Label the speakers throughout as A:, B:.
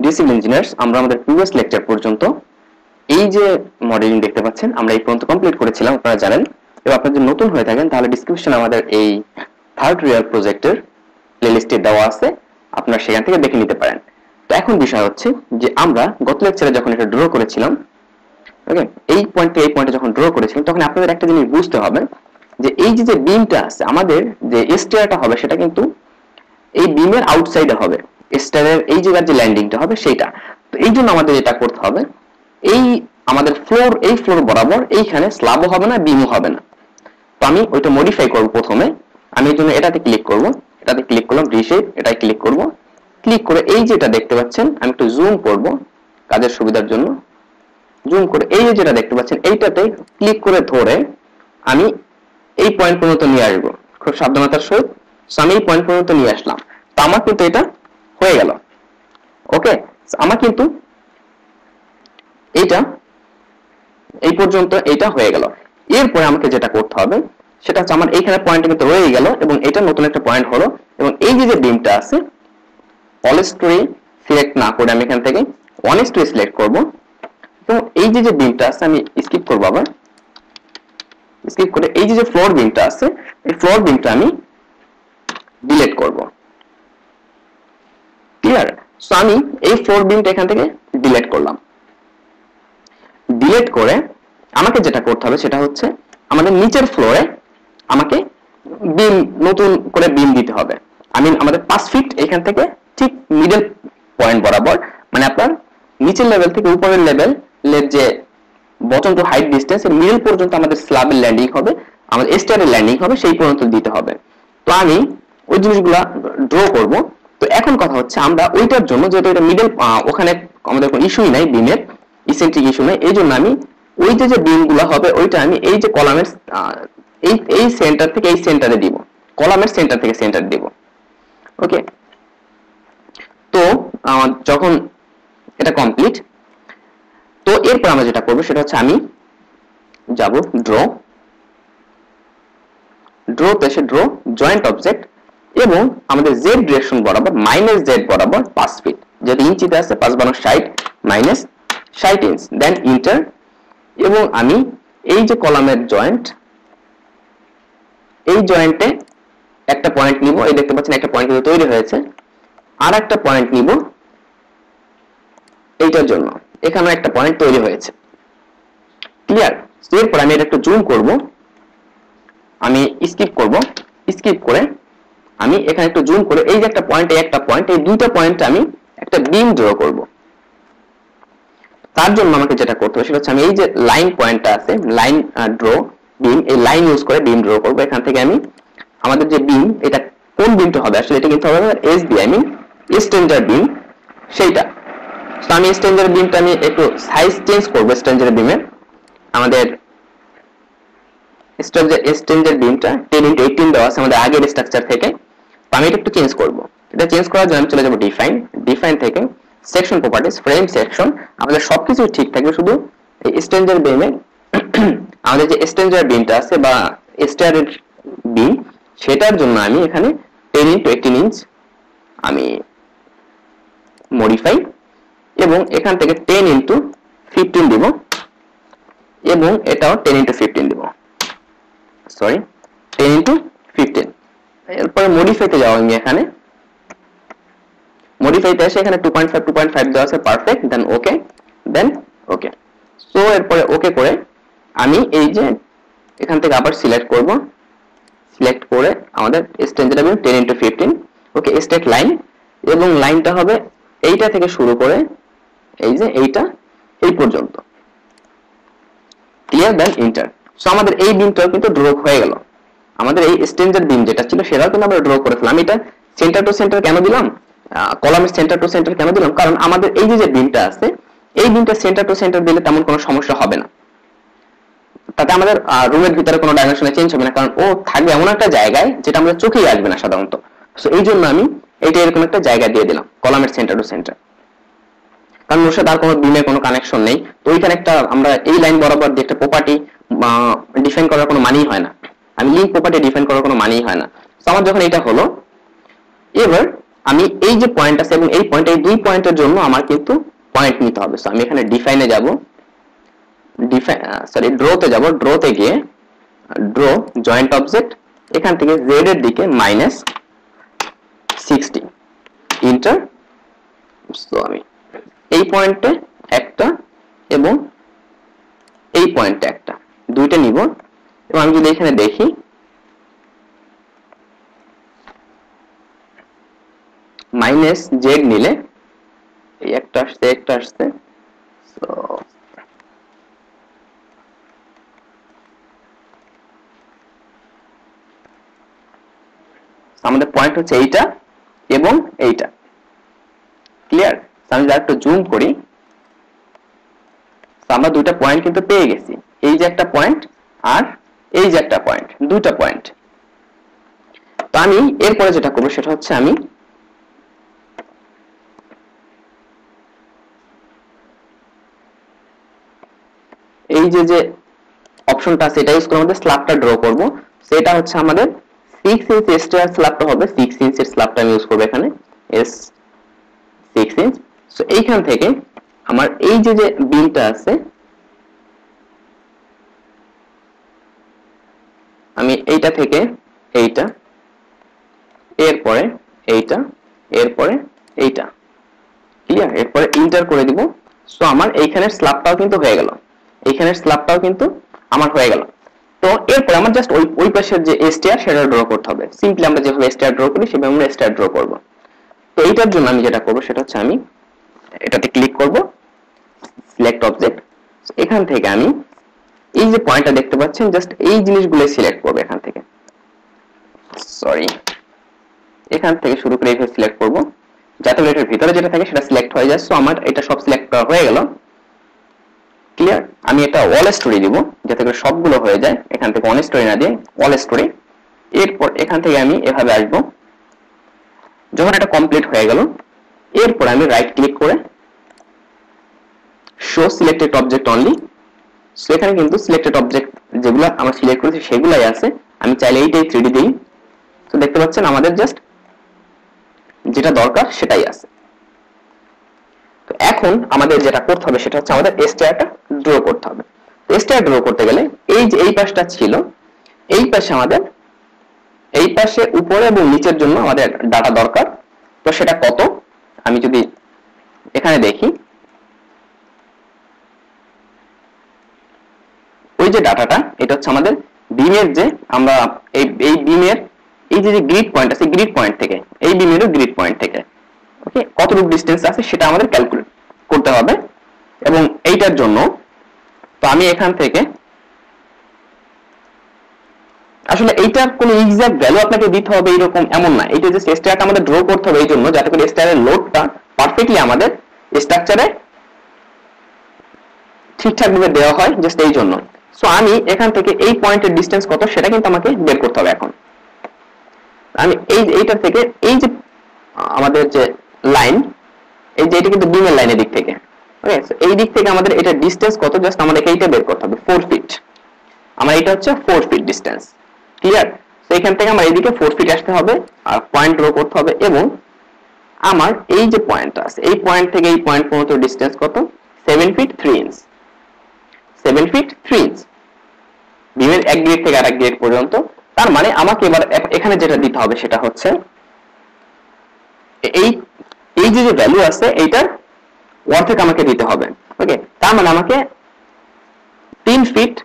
A: Due civil engineers, আমরা আমাদের previous lecture পর্যন্ত এই যে মডেলিং দেখতে পাচ্ছেন আমরা এই পর্যন্ত কমপ্লিট করেছিলাম, আপনারা জানেন। এবং আপনারা যদি নতুন হয়ে থাকেন তাহলে ডিসক্রিপশনে আমাদের এই থার্ড রিয়াল প্রজেক্টের প্লেলিস্টে দেওয়া আছে, আপনারা সেখান থেকে দেখে নিতে পারেন। তো এখন বিষয় হচ্ছে যে আমরা গত লেকচারে যখন এটা ড্র করেছিলাম, ওকে, এই পয়েন্টে যখন ড্র করেছিলাম তখন আপনাদের একটা জিনিস বুঝতে হবে যে এই যে বিমটা আছে, আমাদের যে স্টেয়ারটা হবে সেটা কিন্তু এই বিমের আউটসাইডে হবে, স্টেয়ারের এই জায়গার যে ল্যান্ডিংটা হবে সেটা। তো এই জন্য আমাদের এটা করতে হবে, এই আমাদের ফ্লোর বরাবর এইখানে স্ল্যাবও হবে না, বিমও হবে না। তো আমি ওইটা মডিফাই করব। প্রথমে আমি এই জন্য এটাতে ক্লিক করব, এটাতে ক্লিক করলাম, রিশেপ, এটাই ক্লিক করব। ক্লিক করে এই যেটা দেখতে পাচ্ছেন আমি একটু জুম করব কাজের সুবিধার জন্য। জুম করে এই যে যেটা দেখতে পাচ্ছেন এইটাতে ক্লিক করে ধরে আমি এই পয়েন্ট পর্যন্ত নিয়ে আসবো খুব সাবধানতার সহিত। আমি এই পয়েন্ট পর্যন্ত নিয়ে আসলাম, তো আমার কিন্তু এটা হয়ে গেল। ওকে, আমার কিন্তু এইটা এই পর্যন্ত এইটা হয়ে গেল। এরপরে আমাকে যেটা করতে হবে সেটা হচ্ছে আমার এইখানে পয়েন্ট কিন্তু রয়ে গেল এবং এটা নতুন একটা পয়েন্ট হলো। এবং এই যে বিমটা আছে অল স্টোরি সিলেক্ট না করে আমি এখান থেকে ওয়ান স্টোরি সিলেক্ট করব। তো এই যে বিমটা আছে আমি স্কিপ করব, আবার স্কিপ করে এই যে ফ্লোর বিমটা আছে এই ফ্লোর বিমটা আমি ডিলিট করব। ক্লিয়ার? সো আমি এই ফ্লোর বিমটা এখান থেকে ডিলিট করলাম। ডিলিট করে আমাকে যেটা করতে হবে সেটা হচ্ছে আমাদের নিচের ফ্লোরে আমাকে বিম নতুন করে বিম দিতে হবে। আমি আমাদের 5 ফিট এখান থেকে ঠিক মিডল পয়েন্ট বরাবর, মানে আপনার নিচের লেভেল থেকে উপরের লেভেলের যে বটম টু হাইট ডিসটেন্স এর মিডল পর্যন্ত আমাদের স্ল্যাবের ল্যান্ডিং হবে, আমাদের স্টেয়ারের ল্যান্ডিং হবে, সেই পর্যন্ত দিতে হবে। তো আমি ওই জিনিসগুলা ড্র করব। তো এখন কথা হচ্ছে আমরা ওইটার জন্য যেহেতু এটা মিডল, ওখানে আমাদের কোনো ইস্যুই নাই, বিমের ইসেন্ট্রিক ইস্যু নাই, এই জন্য আমি ওই যে বিমগুলো হবে ওইটা আমি এই যে কলামের এই সেন্টার থেকে এই সেন্টারে দিব, কলামের সেন্টার থেকে সেন্টার দিব। ওকে, তো যখন এটা কমপ্লিট, তো এরপর আমরা যেটা করবো সেটা হচ্ছে আমি যাব ড্রতে এসে ড্র জয়েন্ট অবজেক্ট এবং আমাদের জেড ডিরেকশন বরাবর -z বরাবর 5 ফিট, যদি ইঞ্চিতে আছে 5 × 60 -60 ইঞ্চ, দেন ইন্টার। এবং আমি এই যে কলামের জয়েন্ট, এই জয়েন্টে একটা পয়েন্ট নিব, এই দেখতে পাচ্ছেন একটা পয়েন্ট তৈরি হয়েছে, আর একটা পয়েন্ট নিব এইটার জন্য, এখানে একটা পয়েন্ট তৈরি হয়েছে। ক্লিয়ার? এরপর আমি এটা একটু জুম করব, আমি স্কিপ করব, স্কিপ করে আমি এখানে একটু জুম করে এই যে একটা পয়েন্ট, এই দুইটা পয়েন্টে আমি একটা বিম ড্র করব। তার জন্য আমাকে যেটা করতে হবে সেটা হচ্ছে আমি এই যে লাইন পয়েন্টটা আছে, লাইন ড্র বিম, এই লাইন ইউজ করে বিম ড্র করব। এখান থেকে আমি আমাদের যে বিম, এটা কোন বিমটা হবে আসলে, এটা কিন্তু হবে এসবি, আই মিন স্ট্রেঞ্জার বিম, সেইটা। তো আমি স্ট্রেঞ্জার বিমটা আমি একটু সাইজ চেঞ্জ করব। স্ট্রেঞ্জার বিমের আমাদের স্ট্রেঞ্জার বিমটা 10x18 দেওয়া আছে আমাদের আগের স্ট্রাকচার থেকে, তো আমি এটা একটু চেঞ্জ করব। এটা চেঞ্জ করার জন্য আমি চলে যাব ডিফাইন থেকে সেকশন প্রপার্টিজ, ফ্রেম সেকশন, আমাদের সবকিছু ঠিক থাকবে, শুধু এই স্ট্রেঞ্জার বিমে আমাদের যে স্ট্রেঞ্জার বিমটা আছে বা স্টেয়ারের বিম, সেটার জন্য আমি এখানে 10x18 ইঞ্চ আমি মডিফাই এবং এখান থেকে 10x15 দিব এবং এটাও 10x15 দিব, সরি 10x15। এরপরে মডিফাইতে যাও, আমি এখানে মডিফাইতে এসে এখানে 2.5 দেওয়া আছে, পারফেক্ট, দেন ওকে। সো এরপরে ওকে করে আমি এই যে এখান থেকে আবার সিলেক্ট করব, সিলেক্ট করে আমাদের স্ট্রেঞ্জার বিম 10x15, ওকে, স্ট্রেট লাইন, এবং লাইনটা হবে এইটা থেকে শুরু করে এই যে এইটা এই পর্যন্ত। ক্লিয়ার? দেন ইন্টার। সো আমাদের এই বিমটাও কিন্তু ড্র হয়ে গেল। আমাদের এই স্ট্রেঞ্জার বিম যেটা ছিল সেটাও কিন্তু আমরা ড্র করে ফেললাম। এটা সেন্টার টু সেন্টার কেন দিলাম, কলামের সেন্টার টু সেন্টার কেন দিলাম, কারণ আমাদের এই যে বিমটা আছে এই বিমটা সেন্টার টু সেন্টার দিলে তেমন কোনো সমস্যা হবে না, তাতে আমাদের রুমের ভিতরে কোনো ডাইমেনশনে চেঞ্জ হবে না, কারণ ও থাকবে এমন একটা জায়গায় যেটা আমাদের চোখেই আসবে না সাধারণত। সো এই জন্য আমি এইটা এরকম একটা জায়গা দিয়ে দিলাম কলামের সেন্টার টু সেন্টার, কারণ ওর সাথে আর কোনো বিমের কোনো কানেকশন নেই। তো ওইখানে একটা আমরা এই লাইন বরাবর দিয়ে একটা প্রপার্টি ডিফাইন করার কোনো মানেই হয় না, আমি লিঙ্ক প্রপার্টি ডিফাইন করার কোনো মানেই হয় না। তো আমার যখন এটা হলো, এবার আমি এই যে পয়েন্ট আছে এবং এই পয়েন্ট, এই দুই পয়েন্টের জন্য আমার কিন্তু পয়েন্ট নিতে হবে। সো আমি এখানে ডিফাইনে যাব, ড্রতে যাব, ড্রতে গিয়ে ড্র জয়েন্ট অবজেক্ট, এখান থেকে জেড এর দিকে -60 ইন্টার। সো আমি এই পয়েন্টে একটা এবং এই পয়েন্টে একটা, দুইটা নিব। এবং আমি যদি এখানে দেখি -z নিলে এই একটা আসছে, একটা আসছে। সো আমাদের পয়েন্ট হচ্ছে এইটা এবং এইটা, ক্লিয়ার? আমি যদি একটু জুম করি, আমরা দুইটা পয়েন্ট কিন্তু পেয়ে গেছি, এই যে একটা পয়েন্ট আর এই যে একটা পয়েন্ট, দুইটা পয়েন্ট। তো আমি এরপরে যেটা করবো সেটা হচ্ছে আমি এই যে যে অপশনটা আছে এটা ইউজ করে আমাদের স্ল্যাবটা ড্র করব। সেটা হচ্ছে আমাদের 6 ইঞ্চি স্টেয়ার স্ল্যাবটা হবে, 6 ইঞ্চির স্ল্যাবটা আমি ইউজ করব এখানে, এস 6 ইঞ্চ। সো এইখান থেকে আমার এই যে যে বিমটা আছে, আমি এইটা থেকে এইটা, এরপরে এইটা, এরপরে এইটা, ক্লিয়ার? এরপরে ইন্টার করে দিব। সো আমার এইখানের স্ল্যাবটাও কিন্তু হয়ে গেল, এইখানের স্ল্যাবটাও কিন্তু আমার হয়ে গেল। তো এরপর আমার জাস্ট ওই পাশের যে স্টেয়ার সেটা ড্র করতে হবে। সিম্পলি আমরা যেভাবে স্টেয়ার ড্র করি সেভাবে আমরা স্টেয়ার ড্র করব। তো এইটার জন্য আমি যেটা করব সেটা হচ্ছে আমি এটাতে ক্লিক করব, সিলেক্ট অবজেক্ট। এখান থেকে আমি এই যে পয়েন্টটা দেখতে পাচ্ছেন, জাস্ট এই জিনিসগুলো সিলেক্ট করব এখান থেকে, সরি, এখান থেকে শুরু করে এইভাবে সিলেক্ট করব যাতে করে এটার ভিতরে যেটা থাকে সেটা সিলেক্ট হয়ে যায়। সো আমার এটা সব সিলেক্ট করা হয়ে গেল, ক্লিয়ার? আমি এটা অল স্টোরি দিব যাতে করে সবগুলো হয়ে যায়, এখান থেকে অন স্টোরি না দিয়ে অল স্টোরি। এরপর এখান থেকে আমি এভাবে আসব। যখন এটা কমপ্লিট হয়ে গেল, এরপর আমি রাইট ক্লিক করে show selected object only. So এখানে কিন্তু সিলেক্টেড অবজেক্ট যেগুলো আমরা সিলেক্ট করেছি সেগুলাই আছে। আমি চাইলে এইটাই 3D দিই। তো দেখতে পাচ্ছেন আমাদের জাস্ট যেটা দরকার সেটাই আছে। তো এখন আমাদের যেটা করতে হবে সেটা হচ্ছে আমাদের স্টেয়ারটা ড্র করতে হবে। স্টেয়ার ড্র করতে গেলে এই যে এই পাশটা ছিল, এই পাশে আমাদের, এই পাশে উপরে এবং নিচের জন্য আমাদের ডাটা দরকার। তো সেটা কত আমি যদি এখানে দেখি, ওই যে ডাটাটা এটা হচ্ছে আমাদের বিমের, যে আমরা এই বিমের এই যে গ্রিড পয়েন্ট আছে, গ্রিড পয়েন্ট থেকে এই বিমেরও গ্রিড পয়েন্ট থেকে ওকে কতটুকু ডিসটেন্স আছে সেটা আমাদের ক্যালকুলেট করতে হবে। এবং এইটার জন্য তো আমি এখান থেকে আসলে এইটার কোনো এক্সাক্ট ভ্যালু আপনাকে দিতে হবে এরকম এমন না, এটা জাস্ট স্টেয়ারটা আমাদের ড্র করতে হবে এই জন্য যাতে করে স্টেয়ারের লোডটা পারফেক্টলি আমাদের স্ট্রাকচারে ঠিকঠাক ভাবে দেওয়া হয়, জাস্ট এই জন্য। সো আমি এখান থেকে এই পয়েন্টের ডিসটেন্স কত সেটা কিন্তু আমাকে বের করতে হবে। এখন আমি এইটা থেকে এই যে আমাদের যে লাইন, এই যে এটা কিন্তু বিমের লাইনের দিক থেকে, ওকে, এই দিক থেকে আমাদের এটা ডিসটেন্স কত জাস্ট আমাদেরকে এইটা বের করতে হবে, 4 ফিট। আমার এটা হচ্ছে 4 ফিট ডিসটেন্স, ক্লিয়ার? তো এখান থেকে আমার এইদিকে 4 ফিট আসতে হবে আর পয়েন্ট ড্র করতে হবে। এবং আমার এই যে পয়েন্টটা আছে, এই পয়েন্ট থেকে এই পয়েন্ট পর্যন্ত ডিসটেন্স কত, 7 ফিট 3 ইঞ্চ, 7 ফিট 3 ইঞ্চ বিমের এক গ্রেড থেকে আরেক গ্রেড পর্যন্ত। তার মানে আমাকে এবার এখানে যেটা দিতে হবে সেটা হচ্ছে এই এই যে ভ্যালু আছে এইটার অর্ধেক আমাকে দিতে হবে, ওকে? তার মানে আমাকে 3 ফিট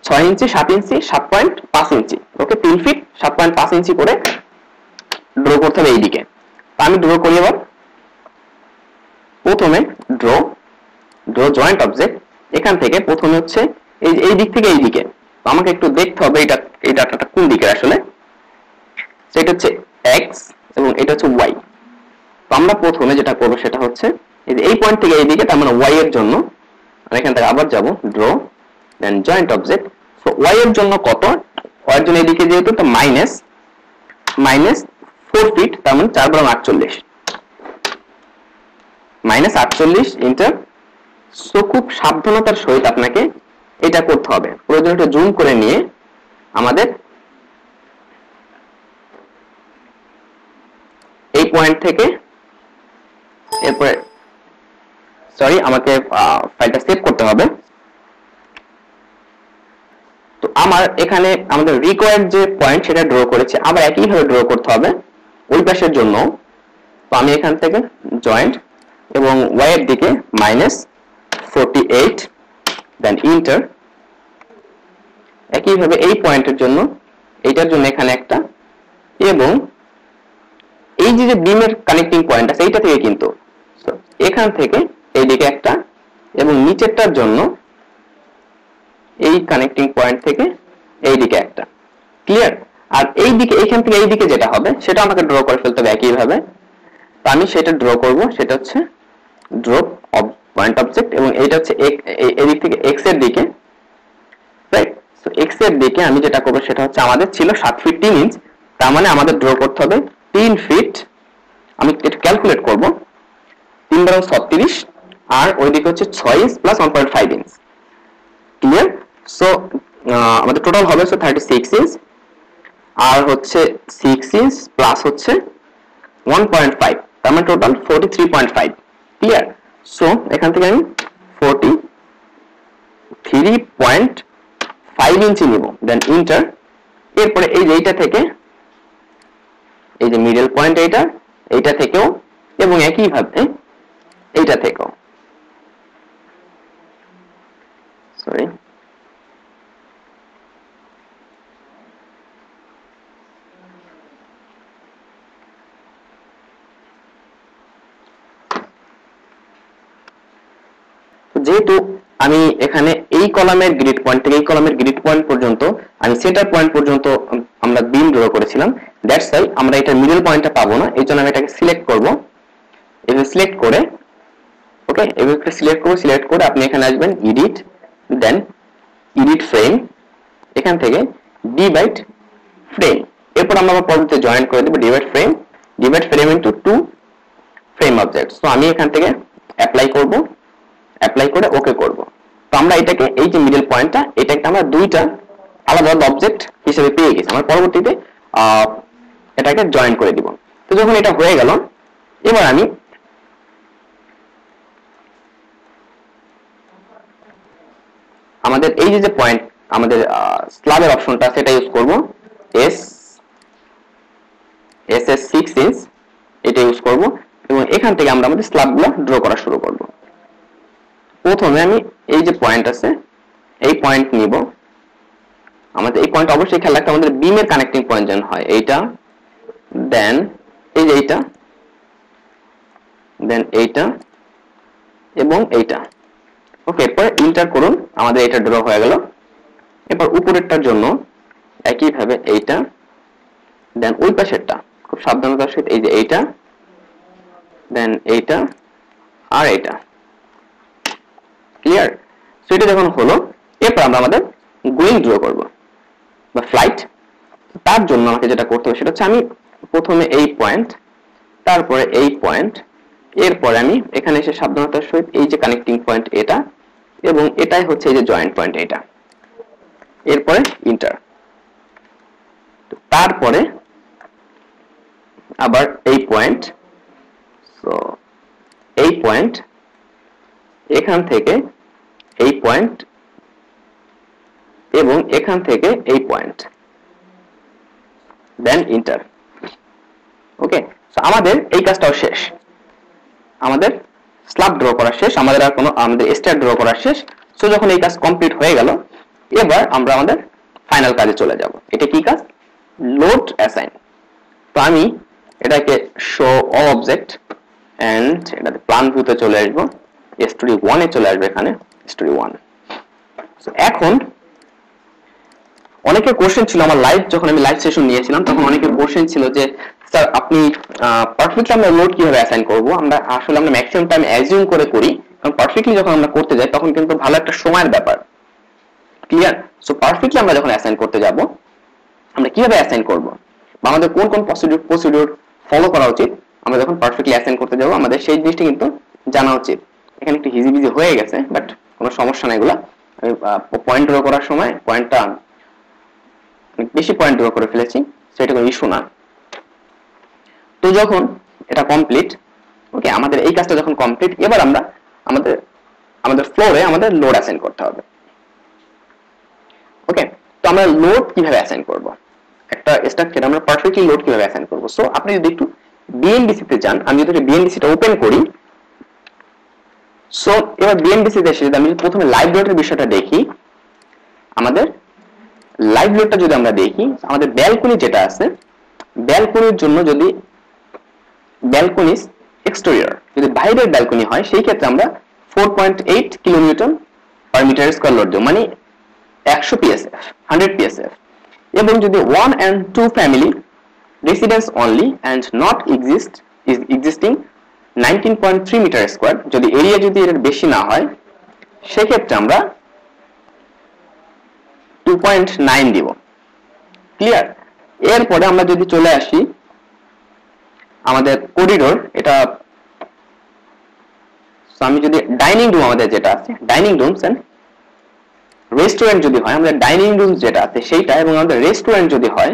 A: 6 ইঞ্চি 7 ইঞ্চি 7.5 ইঞ্চি, ওকে, 3 ফিট 7.5 ইঞ্চি করে ড্র করতে হবে এইদিকে। আমি ড্র করি এবার। প্রথমে ড্র জয়েন্ট অবজেক্ট, এখান থেকে প্রথমে হচ্ছে এই দিক থেকে এই দিকে আমাকে একটু দেখতে হবে এটা এই ডাটাটা কোন দিকে আসলে। সেটা হচ্ছে এক্স এবং এটা হচ্ছে ওয়াই। তো আমরা প্রথমে যেটা করবো সেটা হচ্ছে এই পয়েন্ট থেকে এই দিকে, তার মানে ওয়াই এর জন্য এখান থেকে আবার যাব ড্র দেন জয়েন্ট অবজেক্ট। সো ওয়াই এর জন্য কত, ওয়াই এর জন্য এদিকে যেহেতু তো মাইনাস 4 ফিট, তার মানে 4 বরং 48, -48 ইন্টার। সো খুব সাবধানতার সহিত আপনাকে এটা করতে হবে। প্রয়োজন একটু জুম করে নিয়ে আমাদের এই পয়েন্ট থেকে এরপরে সরি আমাকে ফাইলটা সেভ করতে হবে। তো আমার এখানে আমাদের রিকোয়ার্ড যে পয়েন্ট সেটা ড্র করেছি, আবার একই ভাবে ড্র করতে হবে ওই পাশের জন্য। তো আমি এখান থেকে জয়েন্ট এবং y এর দিকে -48 দেন ইন্টার। একই ভাবে এই পয়েন্টের জন্য এইটার জন্য এখানে একটা, এবং এই যে বিমের কানেক্টিং পয়েন্ট আছে এইটা থেকে কিন্তু এখান থেকে এইদিকে একটা, এবং নিচেরটার জন্য এই কানেক্টিং পয়েন্ট থেকে এইদিকে একটা। ক্লিয়ার? আর এই দিকে এইখান থেকে এই দিকে যেটা হবে সেটা আমাকে ড্র করে ফেলতে হবে একই ভাবে। তো আমি সেটা ড্র করব, সেটা হচ্ছে ড্রপ অফ পয়েন্ট অবজেক্ট, এবং এইটা হচ্ছে এই দিক থেকে x এর দিকে, রাইট? সো x এর দিকে আমি যেটা করব সেটা হচ্ছে আমাদের ছিল 7 ফিট 3 ইঞ্চ, তার মানে আমাদের ড্র করতে হবে 3 ফিট। আমি এটা ক্যালকুলেট করব, 3 × 36 আর ওই দিকে হচ্ছে 6 inch plus 1.5 inch. Clear? So আমাদের টোটাল হবে 36 ইঞ্চ আর হচ্ছে 6 ইঞ্চ প্লাস হচ্ছে 1.5, তার মানে টোটাল 43.5। ক্লিয়ার? সো এখান থেকে আমি 43.5 ইঞ্চি নিব, দেন ইন্টার। এরপরে এই যে এইটা থেকে এই যে মিডল পয়েন্ট এইটা থেকেও, এবং একই ভাবে এইটা থেকেও, সরি যেহেতু আমি এখানে এই কলামের গ্রিড পয়েন্ট থেকে এই কলামের গ্রিড পয়েন্ট পর্যন্ত আমি সেন্টার পয়েন্ট পর্যন্ত আমরা বিম ড্র করেছিলাম, দ্যাটস ওয়াই আমরা এটা মিডল পয়েন্টটা পাবো না, এই জন্য আমি এটাকে সিলেক্ট করব। এভাবে সিলেক্ট করে, ওকে, এভাবে সিলেক্ট করে আপনি এখানে আসবেন এডিট, দেন এডিট ফ্রেম, এখান থেকে ডিভাইড ফ্রেম। এরপর আমরা পরবর্তীতে জয়েন করে দেব divide frame into 2 frame object. So আমি এখান থেকে অ্যাপ্লাই করে ওকে করব। তো আমরা এটাকে এই যে মিডল পয়েন্টটা এটাকে আমরা দুইটা আলাদা আলাদা অবজেক্ট হিসেবে পেয়ে গেছি। আমরা পরবর্তীতে এটাকে জয়েন করে দিব। তো যখন এটা হয়ে গেল, এবার আমি আমাদের এই যে পয়েন্ট আমাদের স্ল্যাবের অপশনটা সেটা ইউজ করব, SS 6 ইঞ্চ এটা ইউজ করব, এবং এখান থেকে আমরা আমাদের স্ল্যাবগুলো ড্র করা শুরু করব। প্রথমে আমি এই যে পয়েন্ট আছে এই পয়েন্ট নিব। আমাদের এই পয়েন্ট অবশ্যই খেয়াল রাখতে আমাদের বিমের কানেক্টিং পয়েন্ট যেন হয় এইটা, দেন এই যে এইটা, দেন এইটা এবং এইটা। ওকে, এরপর ইন্টার করুন, আমাদের এটা ড্র হয়ে গেল। এরপর উপরেরটার জন্য একই ভাবে এইটা, দেন ওই পাশেরটা খুব সাবধানতার সাথে এই যে এইটা, দেন এইটা আর এইটা। ক্লিয়ার? সো এটা যখন হলো, এরপর আমরা আমাদের গোয়িং ড্র করব বা ফ্লাইট। তার জন্য আমাকে যেটা করতে হবে সেটা হচ্ছে আমি প্রথমে এই পয়েন্ট, তারপরে এই পয়েন্ট, এরপরে আমি এখানে এসে সাবধানতার সহিত এই যে কানেক্টিং পয়েন্ট এটা, এবং এটাই হচ্ছে এই যে জয়েন্ট পয়েন্ট এটা, এরপরে ইন্টার। তারপরে আবার এই পয়েন্ট, সো এই পয়েন্ট, এখান থেকে এই পয়েন্ট, এবং এখান থেকে এই পয়েন্ট, দেন ইন্টার। ওকে, সো আমাদের এই কাজটাও শেষ, আমাদের স্ল্যাব ড্র করা শেষ, আমাদের আর কোনো আমাদের স্টার ড্র করা শেষ। সো যখন এই কাজ কমপ্লিট হয়ে গেল, এবার আমরা আমাদের ফাইনাল কাজে চলে যাব। এটা কি কাজ? Load assign. তো আমি এটাকে শো অল অবজেক্ট এন্ড এটাতে প্ল্যান ভিউতে চলে আসবো, স্টোরি 1 এ চলে আসবে, এখানে স্টোরি 1। সো এখন অনেকের কোশ্চেন ছিল, আমার যখন আমি লাইভ সেশন নিয়েছিলাম তখন অনেকের কোশ্চেন ছিল যে স্যার আপনি পারফেক্টলি আমরা লোড কিভাবে অ্যাসাইন করব। আমরা আসলে আমরা ম্যাক্সিমাম টাইম অ্যাজিউম করে করি, কারণ পারফেক্টলি যখন আমরা করতে যাই তখন কিন্তু ভালো একটা সময়ের ব্যাপার। ক্লিয়ার? সো পারফেক্টলি আমরা যখন অ্যাসাইন করতে যাব, আমরা কিভাবে অ্যাসাইন করব বা আমাদের কোন কোন প্রসিডিউর ফলো করা উচিত আমরা যখন পারফেক্টলি অ্যাসাইন করতে যাব, আমাদের সেই জিনিসটা কিন্তু জানা উচিত। এখানে একটু হিজিবিজি হয়ে গেছে, বাট কোনো সমস্যা নাই। এগুলা আমি পয়েন্ট ড্র করার সময় পয়েন্টটা বেশি পয়েন্ট ড্র করে ফেলেছি, সেটা কোনো ইস্যু না। তো যখন এটা কমপ্লিট। ওকে, আমাদের এই কাজটা যখন কমপ্লিট, এবার আমরা আমাদের ফ্লোরে আমাদের লোড অ্যাসাইন করতে হবে। ওকে, তো আমরা লোড কিভাবে অ্যাসাইন করব, একটা স্ট্রাকচারে আমরা পারফেক্টলি লোড কিভাবে অ্যাসাইন করব। সো আপনি যদি একটু বিএনডিসি তে যান, আমি যদি বিএনডিসিটা ওপেন করি, সো এবার বিএনডিসি তে এসে যদি আমি প্রথমে লাইভ লোডের বিষয়টা দেখি, আমাদের লাইভ লোডটা যদি আমরা দেখি, আমাদের ব্যালকনি যেটা আছে, ব্যালকনির জন্য যদি ব্যালকনি এক্সটেরিয়র যদি বাইরের ব্যালকনি হয়, সেই ক্ষেত্রে আমরা 4.8 kilonewton per metre square load দেব, মানে 100 পিএসএফ, 100 পিএসএফ। এবং যদি 1 and 2 family residence only and not existing 19.3 meter square, যদি এরিয়া যদি এর বেশি না হয়, সেক্ষেত্রে আমরা 2.9 দিব। ক্লিয়ার? এরপরে আমরা যদি চলে আসি আমাদের করিডোর, এটা আমি যদি ডাইনিং রুম আমাদের যেটা আছে, ডাইনিং রুমস এন্ড রেস্টুরেন্ট যদি হয়, আমাদের ডাইনিং রুম যেটা আছে সেইটা, এবং আমাদের রেস্টুরেন্ট যদি হয়,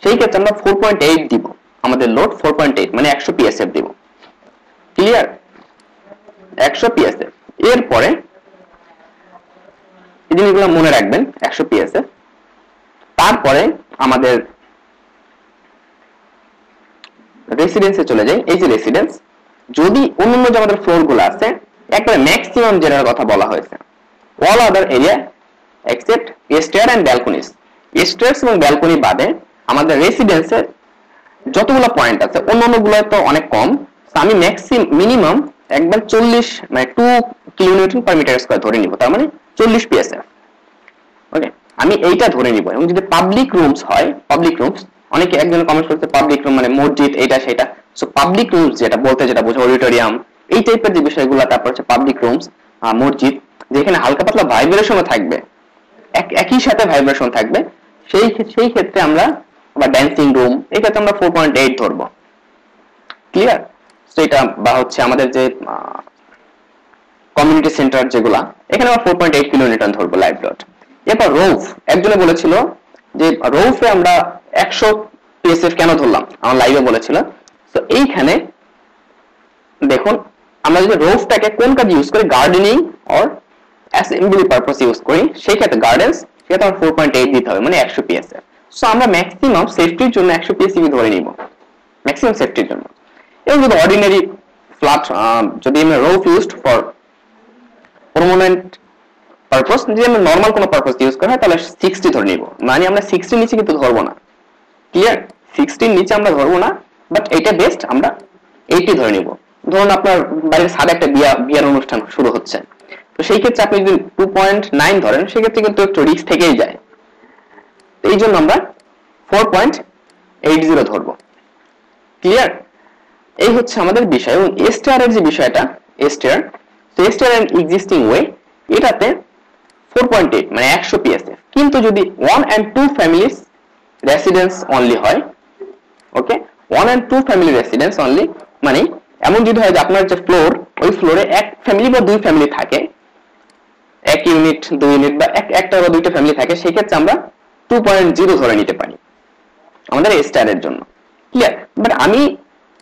A: সেই ক্ষেত্রে আমরা 4.8 দিব। আমাদের লোড 4.8 মানে 100 পিএসএফ দিব। ক্লিয়ার? 100 পিএসএফ। এরপরে এই জিনিসগুলো মনে রাখবেন, 100 পিএসএফ। তারপরে আমাদের রেসিডেন্সে চলে যাই। এই যে রেসিডেন্স, যদি অন্যান্য যে আমাদের ফ্লোর গুলো আছে, একবারে ম্যাক্সিমাম যেটার কথা বলা হয়েছে, all other area except stair and balconies, stairs এবং ব্যালকনি বাদে আমাদের রেসিডেন্সের যতগুলো পয়েন্ট আছে, অন্যান্য গুলো তো অনেক কম, আমি মিনিমাম একবার 40 মানে 2 কিলোনিউটন পার মিটার স্কয়ার ধরে নিব, তার মানে 40 পিএসএফ। ওকে, আমি এইটা ধরে নিব। এবং যদি পাবলিক রুমস হয়, পাবলিক রুমস, অনেকে একজন কমেন্ট করতে পাবলিক রুম মানে মসজিদ এটা সেটা, সো পাবলিক রুমস যেটা বলতে যেটা বোঝা অডিটোরিয়াম এই টাইপের যে বিষয়গুলো, তারপর হচ্ছে পাবলিক রুমস, মসজিদ, যেখানে হালকা পাতলা ভাইব্রেশনও থাকবে, একই সাথে ভাইব্রেশন থাকবে, সেই ক্ষেত্রে আমরা, বা ড্যান্সিং রুম, এই ক্ষেত্রে আমরা 4.8 ধরবো। ক্লিয়ার? তো এটা বা হচ্ছে আমাদের যে কমিউনিটি সেন্টার যেগুলা, এখানে আমরা 4.8 কিলোনিউটন ধরবো লাইভ লোড। এরপর রৌফ, একজনে বলেছিল যে রৌফে আমরা 100 পিএসএফ কেন ধরলাম, আমার লাইভে বলেছিল। তো এইখানে দেখুন, আমরা যদি রৌফটাকে কোন কাজে ইউজ করি, gardening or assembly purpose use করি, সেই ক্ষেত্রে গার্ডেন্স, সেটা 4.8 দিতে হবে, মানে 100 পিএসএফ। সো আমরা ম্যাক্সিমাম সেফটির জন্য 100 পিএসএফ ধরে নিব, ম্যাক্সিমাম সেফটির জন্য। এবং যদি অর্ডিনারি ফ্ল্যাট, যদি আমরা roof used for permanent purpose, যদি আমরা নরমাল কোনো পারপাস ইউজ করা হয়, তাহলে 60 ধরে নিব, মানে আমরা 60 নিচে কিন্তু ধরবো না। ক্লিয়ার? 60 নিচে আমরা ধরবো না, বাট এটা বেস্ট আমরা 80 ধরে নিব। ধরুন আপনার বাড়ির সাদা একটা বিয়ার অনুষ্ঠান শুরু হচ্ছে, তো সেই ক্ষেত্রে আপনি যদি 2.9 ধরেন, সেক্ষেত্রে কিন্তু একটু রিস্ক থেকেই যায়। এই জন্য আমরা 4.80 ধরবো। ক্লিয়ার? এই হচ্ছে আমাদের বিষয়। এবং এস্টারের যে বিষয়টা, এস্টার, তো এস্টার এন্ড এক্সিস্টিং ওয়ে, এটাতে 4.8 মানে 100 পিএসএফ। কিন্তু যদি 1 and 2 ফ্যামিলিজ রেসিডেন্স অনলি হয়, ওকে, 1 and 2 ফ্যামিলি রেসিডেন্স অনলি, মানে এমন যদি হয় যে আপনার যে ফ্লোর, ওই ফ্লোরে এক ফ্যামিলি বা দুই ফ্যামিলি থাকে, এক ইউনিট, দুই ইউনিট, বা একটা বা দুইটা ফ্যামিলি থাকে, সেই ক্ষেত্রে আমরা 2.0 ধরে নিতে পারি আমাদের স্টারের জন্য। ক্লিয়ার? বাট আমি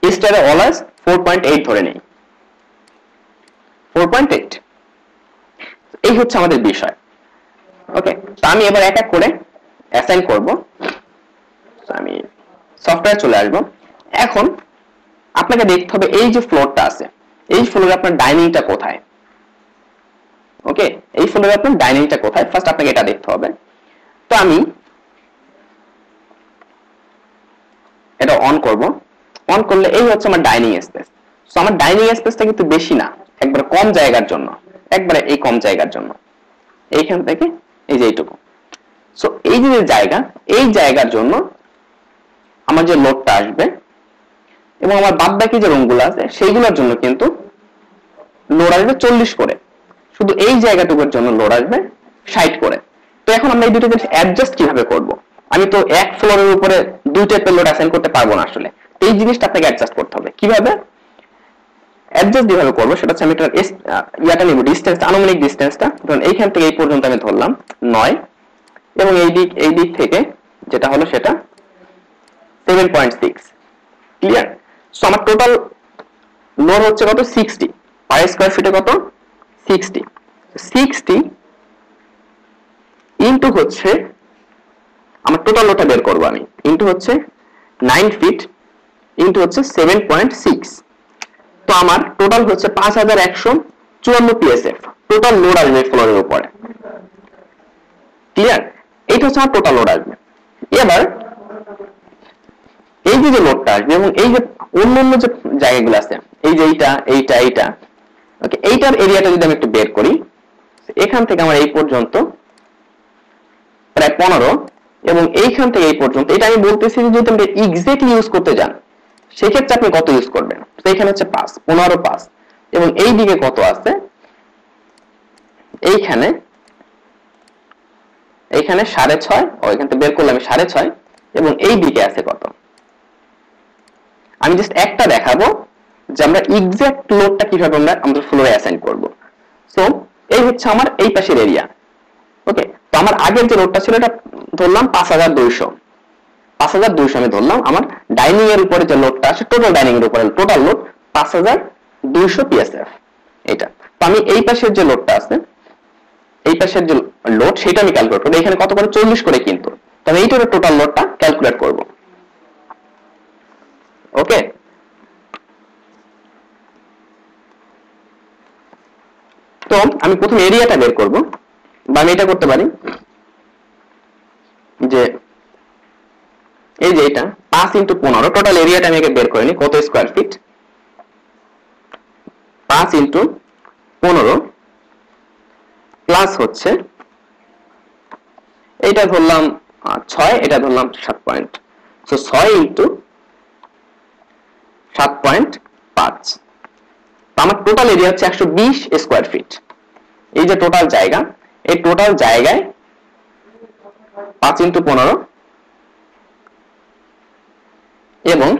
A: স্টারে অলওয়েজ 4.8 ধরে নেই, 4.8। এই হচ্ছে আমাদের বিষয়। ওকে, তো আমি এবার এক এক করে অ্যাসাইন করব। আমি সফটওয়্যার চলে আসবো। এখন আপনাকে দেখতে হবে এই যে ফ্লোরটা আছে, এই ফ্লোরে আপনার ডাইনিংটা কোথায়। ওকে, এই ফ্লোরে আপনার ডাইনিংটা কোথায়, ফার্স্ট আপনাকে এটা দেখতে হবে। তো আমি এটা অন করব। অন করলে এই হচ্ছে আমার ডাইনিং স্পেস। সো আমার ডাইনিং স্পেসটা কিন্তু বেশি না, একবার কম জায়গার জন্য, একবারে এই কম জায়গার জন্য, এইখান থেকে এই যে এইটুকু। সো এই যে জায়গা, এই জায়গার জন্য আমার যে লোডটা আসবে, এবং আমার বাদ বাকি যে রুমগুলো আছে সেইগুলোর জন্য কিন্তু লোড আসবে 40 করে, শুধু এই জায়গাটুকুর জন্য লোড আসবে 60 করে। তো এখন আমরা এই দুটো জিনিস অ্যাডজাস্ট কিভাবে করব? আমি তো এক ফ্লোরের উপরে দুই টাইপের লোড অ্যাসাইন করতে পারবো না আসলে, এই জিনিসটা আপনাকে অ্যাডজাস্ট করতে হবে। কিভাবে অ্যাডজাস্ট যেভাবে করবো, সেটা হচ্ছে আমি একটা ইয়াটা নিব, ডিস্টেন্স, আনুমানিক ডিস্টেন্সটা। ধরুন এইখান থেকে এই পর্যন্ত আমি ধরলাম 9, এবং এই দিক থেকে যেটা হলো সেটা 7.6। ক্লিয়ার? সো আমার টোটাল লোড হচ্ছে কত 60 পার স্কয়ার ফিটে কত 60 ইনটু হচ্ছে আমার টোটাল লোডটা বের করব আমি ইনটু হচ্ছে 9 ফিট ইনটু হচ্ছে 7.6 তো আমার টোটাল হচ্ছে 5154 পিএসএফ টোটাল লোড আসবে ফ্লোরের উপরে ক্লিয়ার এইটা হচ্ছে আমার টোটাল লোড আসবে এবার এই যে লোডটা আসবে এবং এই যে অন্যান্য যে জায়গাগুলো আছে এই যে এইটা ওকে এইটার এরিয়াটা যদি আমি একটু বের করি এখান থেকে আমার এই পর্যন্ত প্রায় 15 এবং এইখান থেকে এই পর্যন্ত এটা আমি বলতেছি যে যদি আপনি এক্স্যাক্টলি ইউজ করতে যান সেক্ষেত্রে আপনি কত ইউজ করবেন তো এখানে হচ্ছে 5 এবং এই দিকে কত আছে এইখানে 6.5 ও এখান থেকে বের করলে আমি 6.5 এবং এই দিকে আছে কত আমি জাস্ট একটা দেখাবো যে আমরা এক্সাক্ট লোডটা কিভাবে আমরা আমাদের ফ্লোরে অ্যাসাইন করব সো এই হচ্ছে আমার এই পাশের এরিয়া ওকে তো আমার আগের যে লোডটা ছিল এটা ধরলাম 5200 আমি ধরলাম আমার ডাইনিং এর উপরে যে লোডটা আছে টোটাল ডাইনিং এর উপরে টোটাল লোড 5200 পিএসএফ এটা তো আমি এই পাশের যে লোডটা আছে এই পাশের যে লোড সেটা আমি ক্যালকুলেট করব এখানে কত করে 40 করে কিন্তু তো আমি এইটার টোটাল লোডটা ক্যালকুলেট করব ওকে তো আমি প্রথম এরিয়াটা বের করব বা আমি এটা করতে পারি যে এই যে এটা 5 * 15 টোটাল এরিয়াটা আমি বের করে নি কত স্কয়ার ফিট 5 * 15 প্লাস হচ্ছে এটা ধরলাম 6 এটা ধরলাম 7 পয়েন্ট সো 6 * 7.5 তো আমার টোটাল এরিয়া হচ্ছে 120 স্কয়ার ফিট এই যে টোটাল জায়গা এই টোটাল জায়গায় 5 * 15 এবং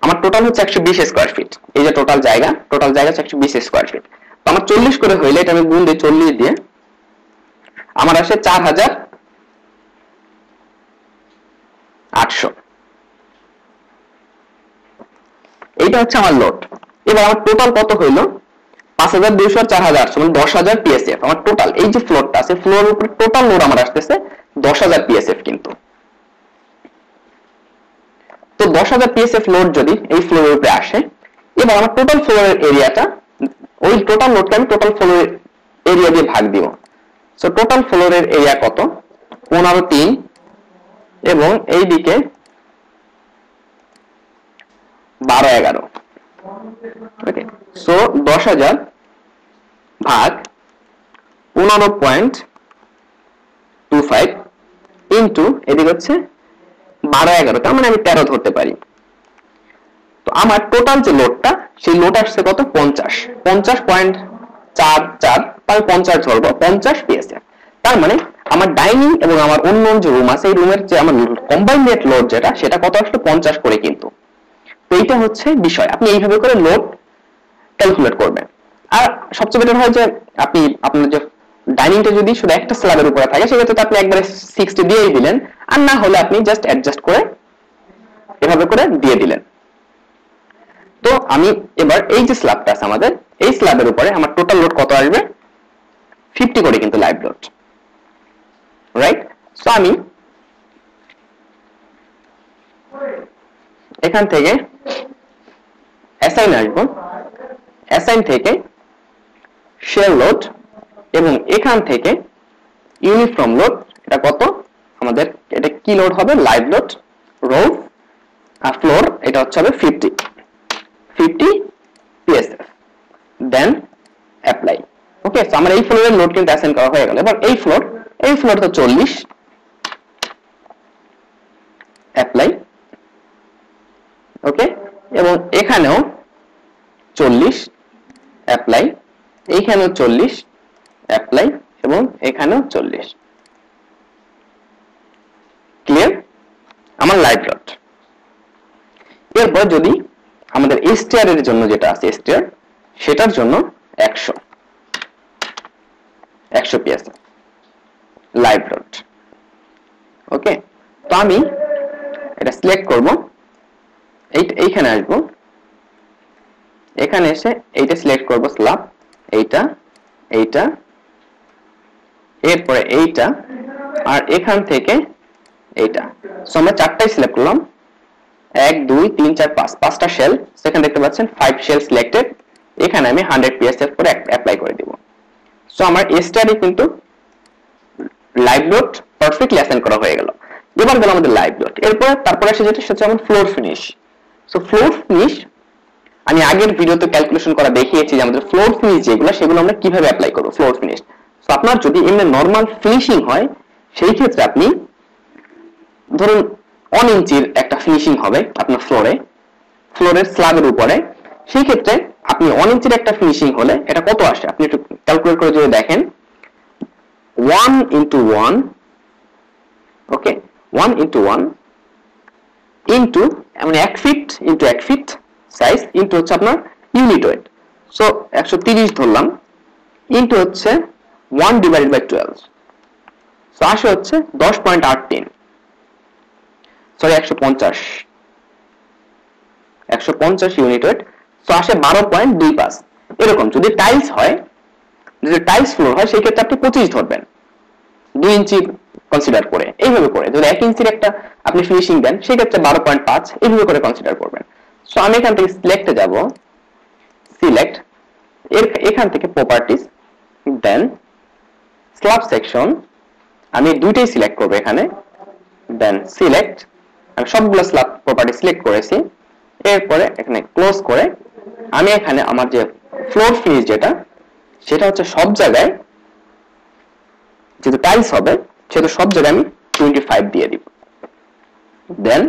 A: আমার টোটাল হচ্ছে 120 স্কয়ার ফিট এই যে টোটাল জায়গা হচ্ছে 120 স্কয়ার ফিট তো আমার 40 করে হইলে এটা আমি গুণ দিই 40 দিয়ে আমার আসে 4800 এইটা হচ্ছে আমার লোড এবার আমার টোটাল কত হইলো 5200 আর 4800 মানে 10000 পিএসএফ আমার টোটাল এই যে ফ্লোরটা আছে ফ্লোরের উপরে টোটাল লোড আমার আসতেছে 10000 পিএসএফ কিন্তু তো 10000 পিএসএফ লোড যদি এই ফ্লোরের উপরে আসে এবার আমার টোটাল ফ্লোরের এরিয়াটা ওই টোটাল লোডকে আমি টোটাল ফ্লোরের এরিয়া দিয়ে ভাগ দিব সো টোটাল ফ্লোরের এরিয়া কত 15 এবং এই দিকে 12 ওকে সো 10000 ভাগ 15.25 ইনটু এদিকে হচ্ছে 12 তার মানে আমি 13 ধরতে পারি তো আমার টোটাল যে লোডটা সেই লোড আসছে কত 50.44 তাই 50 ধরবো 50 পিএসএফ তার মানে আমার ডাইনিং এবং আমার অন্য যে রুম আছে এই রুমের যে আমার কম্বাইন্ড নেট লোড যেটা সেটা কত আসলে 50 করে কিন্তু তো এইটা হচ্ছে বিষয় আপনি এইভাবে করে লোড ক্যালকুলেট করবেন আর সবচেয়ে বেটার হয় যে আপনি আপনার যে ডাইনিংটা যদি শুধু একটা স্ল্যাবের উপরে থাকে সেক্ষেত্রে আপনি একবারে 60 দিয়েই দিলেন আর না হলে আপনি জাস্ট অ্যাডজাস্ট করে এভাবে করে দিয়ে দিলেন তো আমি এবার এই যে স্ল্যাবটা আছে আমাদের এই স্ল্যাবের উপরে আমার টোটাল লোড কত আসবে 50 করে কিন্তু লাইভ লোড রাইট সো আমি এখান থেকে অ্যাসাইন আসবো অ্যাসাইন থেকে শেয়ার লোড এবং এখান থেকে ইউনিফর্ম লোড এটা কত আমাদের এটা কি লোড হবে লাইভ লোড রো আর ফ্লোর এটা হচ্ছে হবে 50 PSF then apply okay so আমরা এই ফ্লোরের লোড কিন্তু অ্যাসাইন করা হয়ে গেল এবার এই ফ্লোর তো 40 অ্যাপ্লাই ওকে এবং এখানেও 40 অ্যাপ্লাই এইখানেও 40 অ্যাপ্লাই এবং এখানেও 40 ক্লিয়ার আমার লাইভ লোড এরপর যদি আমাদের এসটিআর এর জন্য যেটা আছে এসটিআর সেটার জন্য 100 পিএসএফ লাইভ লোড ওকে তো আমি এটা সিলেক্ট করব এইখানে আসবো, এখানে এসে এইটা সিলেক্ট করব স্ল্যাব, এইটা এইটা এরপরে এইটা আর এখান থেকে এইটা। সো আমরা চারটাই সিলেক্ট করলাম, 1 2 3 4 5, পাঁচটা শেল। সেখানে দেখতে পাচ্ছেন 5 শেল সিলেক্টেড। এখানে আমি 100 PSF করে অ্যাপ্লাই করে দিব। সো আমার স্টাডি কিন্তু লাইভ লোড পারফেক্টলি অ্যাসাইন করা হয়ে গেল। এবার গেল আমাদের লাইভ লোড। তারপরে আসে যেটা সেটা হচ্ছে floor finish. So floor finish আমি আগের ভিডিওতে ক্যালকুলেশন করা দেখিয়েছি যে আমাদের ফ্লোর ফিনিশ যেগুলো সেগুলো আমরা কিভাবে অ্যাপ্লাই করব ফ্লোর ফিনিশ। সো আপনার যদি এমনি নরমাল ফিনিশিং হয় সেই ক্ষেত্রে আপনি ধরুন 1 ইঞ্চির একটা ফিনিশিং হবে আপনার ফ্লোরের স্ল্যাবের উপরে, সেই ক্ষেত্রে আপনি 1 ইঞ্চির একটা ফিনিশিং হলে এটা কত আসে আপনি একটু ক্যালকুলেট করে যদি দেখেন, 1 into 1, ওকে, 1 into 1 ইন্টু মানে 1 fit into 1 fit size into হচ্ছে আপনার ইউনিট ওয়েট। সো 130 ধরলাম ইন্টু হচ্ছে 1 ডিভাইডেড বাই 12, সো আসে হচ্ছে 10.83, সরি 150 ইউনিট ওয়েট। সো আসে 12.25। এরকম যদি টাইলস হয়, যদি টাইলস ফ্লোর হয় সেই ক্ষেত্রে আপনি 25 ধরবেন, 2 ইঞ্চি কনসিডার করে। এইভাবে করে যদি 1 ইঞ্চির একটা আপনি ফিনিশিং দেন সেই ক্ষেত্রে 12.5 এইভাবে করে কনসিডার করবেন। সো আমি এখান থেকে সিলেক্টে যাব, সিলেক্ট, এখান থেকে প্রপার্টিজ, দেন স্ল্যাব সেকশন আমি দুইটাই সিলেক্ট করব এখানে, দেন সিলেক্ট, আমি সবগুলো স্ল্যাব প্রপার্টি সিলেক্ট করেছি। এরপরে এখানে ক্লোজ করে আমি এখানে আমার যে ফ্লোর ফিনিশ যেটা সেটা হচ্ছে সব জায়গায় যেহেতু টাইলস হবে সেহেতু সব জায়গায় আমি 25 দিয়ে দিব, দেন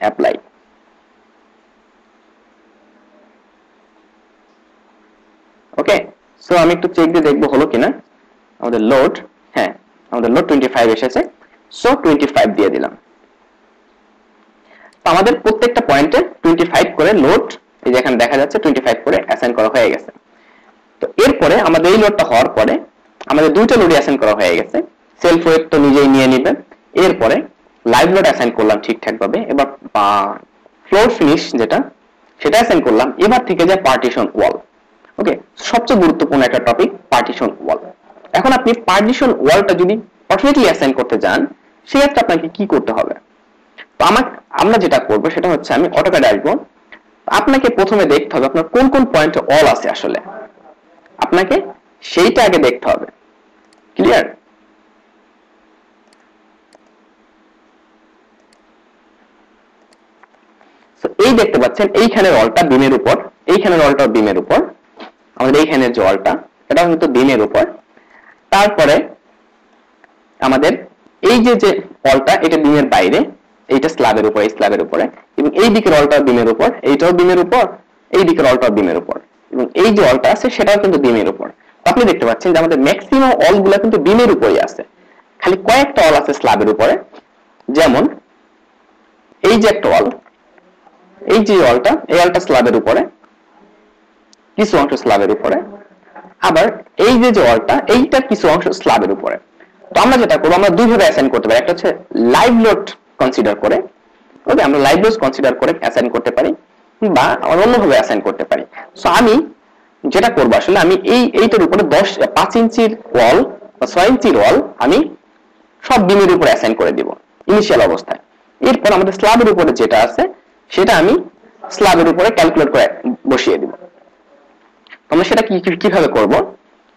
A: অ্যাপ্লাই। ওকে, সো আমি একটু চেক দিয়ে দেখবো হলো কিনা আমাদের লোড। হ্যাঁ, আমাদের লোড 25 এসেছে, সো 25 দিয়ে দিলাম। তো আমাদের প্রত্যেকটা পয়েন্টে 25 করে লোড, এই যে এখানে দেখা যাচ্ছে 25 করে অ্যাসাইন করা হয়ে গেছে। তো এরপরে আমাদের এই লোডটা হওয়ার পরে আমাদের দুইটা লোড অ্যাসাইন করা হয়ে গেছে, সেলফ ওয়েট তো নিজেই নিয়ে নেবেন। এরপরে লাইভ লোড অ্যাসাইন করলাম ঠিকঠাক ভাবে। এবার ফ্লোর ফিনিশ যেটা সেটা অ্যাসাইন করলাম। এবার থেকে যে পার্টিশন ওয়াল, ওকে, সবচেয়ে গুরুত্বপূর্ণ একটা টপিক পার্টিশন ওয়াল। এখন আপনি পার্টিশন ওয়ালটা যদি পারফেক্টলি অ্যাসাইন করতে যান সেক্ষেত্রে আপনাকে কি করতে হবে? তো আমরা যেটা করব সেটা হচ্ছে আমি অটোক্যাডে আসবো। আপনাকে প্রথমে দেখতে হবে আপনার কোন কোন পয়েন্টে অল আছে, আসলে আপনাকে সেইটা আগে দেখতে হবে। ক্লিয়ার? এই দেখতে পাচ্ছেন এইখানের অলটা বিমের উপর, এইখানের অলটা বিমের উপর, আমাদের এইখানের যে অলটা এটা কিন্তু বিমের উপর। তারপরে আমাদের এই যে অলটা এটা বিমের বাইরে, এইটা স্ল্যাবের উপর, এই স্ল্যাবের উপরে, এবং এই দিকের অলটা বিমের উপর, এইটাও বিমের উপর, এই দিকের অলটাও বিমের উপর, এবং এই যে অলটা আছে সেটাও কিন্তু বিমের উপর। আপনি দেখতে পাচ্ছেন যে আমাদের ম্যাক্সিমাম অলগুলা কিন্তু বিমের উপরই আছে, খালি কয়েকটা অল আছে স্ল্যাবের উপরে। যেমন এই যে একটা অল, এই যে অলটা, এই অলটা স্ল্যাবের উপরে, কিছু অংশ স্ল্যাবের উপরে, আবার এই যে অলটা এইটা কিছু অংশ স্ল্যাবের উপরে। তো আমরা যেটা করবো আমরা দুইভাবে অ্যাসাইন করতে পারি, একটা হচ্ছে লাইভ লোড কনসিডার করে, ওকে, আমরা লাইভ লোড কনসিডার করে অ্যাসাইন করতে পারি, বা আমরা অন্যভাবে অ্যাসাইন করতে পারি। সো আমি যেটা করবো আসলে আমি এইটার উপরে 5 ইঞ্চির ওয়াল বা 6 ইঞ্চির ওয়াল আমি সব বিমের উপরে অ্যাসাইন করে দিব ইনিশিয়াল অবস্থায়। এরপর আমাদের স্ল্যাবের উপরে যেটা আছে সেটা আমি স্ল্যাবের উপরে ক্যালকুলেট করে বসিয়ে দিব। আমরা সেটা কিভাবে করব?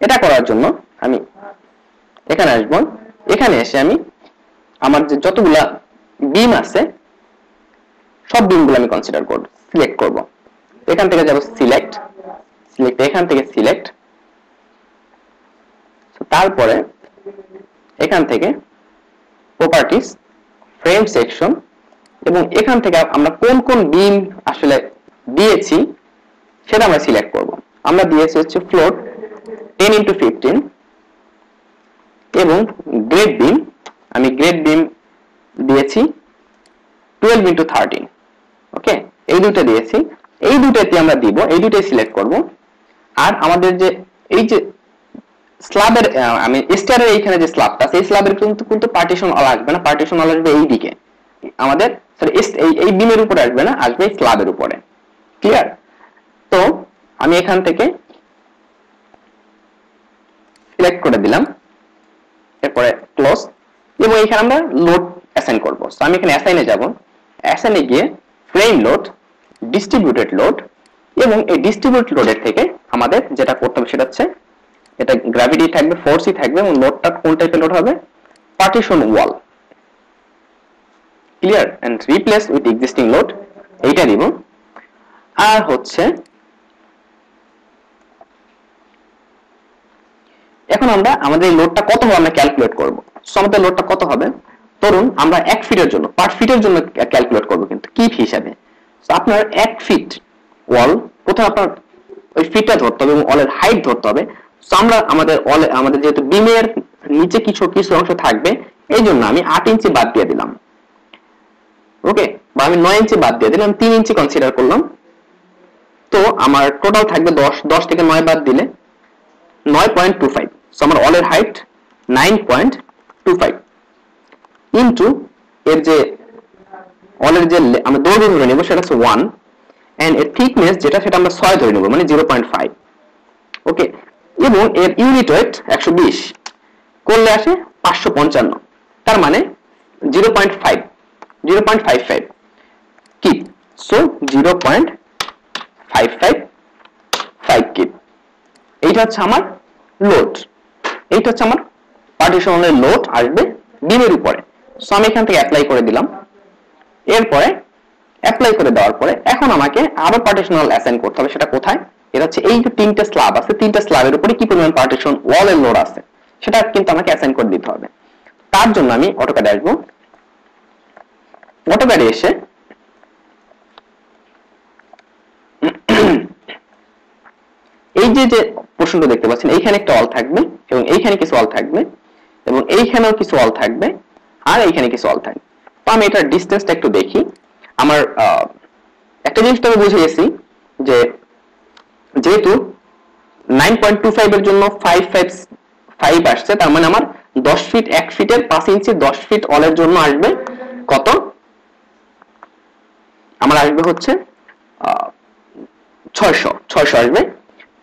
A: এটা করার জন্য আমি এখানে আসব, এখানে এসে আমি আমার যে যতগুলা বিম আছে সব বিমগুলো আমি কনসিডার করব, সিলেক্ট করব। এখান থেকে যাব সিলেক্ট, এখান থেকে সিলেক্ট, তারপরে এখান থেকে প্রপার্টিজ, ফ্রেম সেকশন, এবং এখান থেকে আমরা কোন কোন বিম আসলে দিয়েছি সেটা আমরা সিলেক্ট করব। আমরা দিয়েছি হচ্ছে ফ্লোর 10x15 এবং গ্রেড বিম, আমি গ্রেড বিম দিয়েছি 12x13। ওকে, এই দুটো দিয়েছি, এই দুটোতে আমরা দিব, এই দুটোই সিলেক্ট করব। আর আমাদের যে এই যে স্ল্যাবের আমি স্টারের এইখানে যে স্ল্যাবটা আছে এই স্ল্যাবের কিন্তু পার্টিশন আলা আসবে না, পার্টিশন আলা আসবে এই দিকে, আমাদের সরি এই বিমের উপরে আসবে না, আসবে স্ল্যাবের উপরে। ক্লিয়ার? তো আমি এখান থেকে সিলেক্ট করে দিলাম, এরপরে ক্লোজ, এবং এখানে আমরা লোড অ্যাসাইন করব। সো আমি এখানে অ্যাসাইনে যাব, অ্যাসাইনে গিয়ে ফ্রেম লোড, ডিস্ট্রিবিউটেড লোড, এবং এই ডিস্ট্রিবিউটেড লোডের থেকে আমাদের যেটা করতে হবে সেটা হচ্ছে এটা গ্র্যাভিটি থাকবে, ফোর্সই থাকবে, এবং লোডটা কোন টাইপের লোড হবে? Partition wall. Clear? And replace with existing load, এইটা দিব। আর হচ্ছে এখন আমরা আমাদের এই লোডটা কত হবে আমরা ক্যালকুলেট করব। সো আমাদের লোডটা কত হবে? ধরুন আমরা 1 ফিটের জন্য, পার ফিটের জন্য ক্যালকুলেট করব, কিন্তু কি হিসাবে? সো আপনার 1 ফিট ওয়াল, প্রথমে আপনার ওই ফিটটা ধরতে হবে এবং ওয়ালের হাইট ধরতে হবে। সো আমরা আমাদের যেহেতু বিমের নিচে কিছু অংশ থাকবে, এই জন্য আমি 8 ইঞ্চি বাদ দিয়ে দিলাম। ওকে, বা আমি 9 ইঞ্চি বাদ দিয়ে দিলাম, 3 ইঞ্চি কনসিডার করলাম। তো আমার টোটাল থাকবে 10 থেকে 9 বাদ দিলে 9.25। সো আমার ওয়ালের হাইট 9.25 ইনটু এর যে ওয়ালের যে আমরা দৈর্ঘ্য ধরে নেব সেটা হচ্ছে 1, এন্ড এর থিকনেস যেটা সেটা আমরা 6 ধরে নেব, মানে 0.5। ওকে, এবং এর ইউনিট ওয়েট 120 করলে আসে 555, তার মানে 0.55 কি? সো 0.555 কি। এইটা হচ্ছে আমার লোড, এইটা হচ্ছে আমার পার্টিশনের লোড আসবে বিমের উপরে। সো আমি এখান থেকে অ্যাপ্লাই করে দিলাম। এরপরে অ্যাপ্লাই করে দেওয়ার পরে এখন আমাকে আবার পার্টিশনাল অ্যাসাইন করতে হবে। সেটা কোথায়? এটা হচ্ছে এই যে 3টে স্ল্যাব আছে, 3টে স্ল্যাবের উপরে কি পরিমাণ পার্টিশন ওয়ালের লোড আছে সেটা কিন্তু আমাকে অ্যাসাইন করে দিতে হবে। তার জন্য আমি অটোক্যাডে আসবো, অটোক্যাডে এসে এই যে পোর্শনটা দেখতে পাচ্ছেন, এইখানে একটা ওয়াল থাকবে, এবং এইখানে কিছু ওয়াল থাকবে, এবং এইখানেও কিছু ওয়াল থাকবে, আর এইখানে কিছু ওয়াল থাকবে। তো আমি এটার ডিসটেন্সটা একটু দেখি। আমার একটা জিনিস তো আমি বুঝে গেছি যে যেহেতু 9.25 এর জন্য 5 আসছে, তার মানে আমার 10 ফিট 1 ফিটের 5 ইঞ্চি 10 ফিট ওয়ালের জন্য আসবে কত? আমার আসবে হচ্ছে 600 আসবে।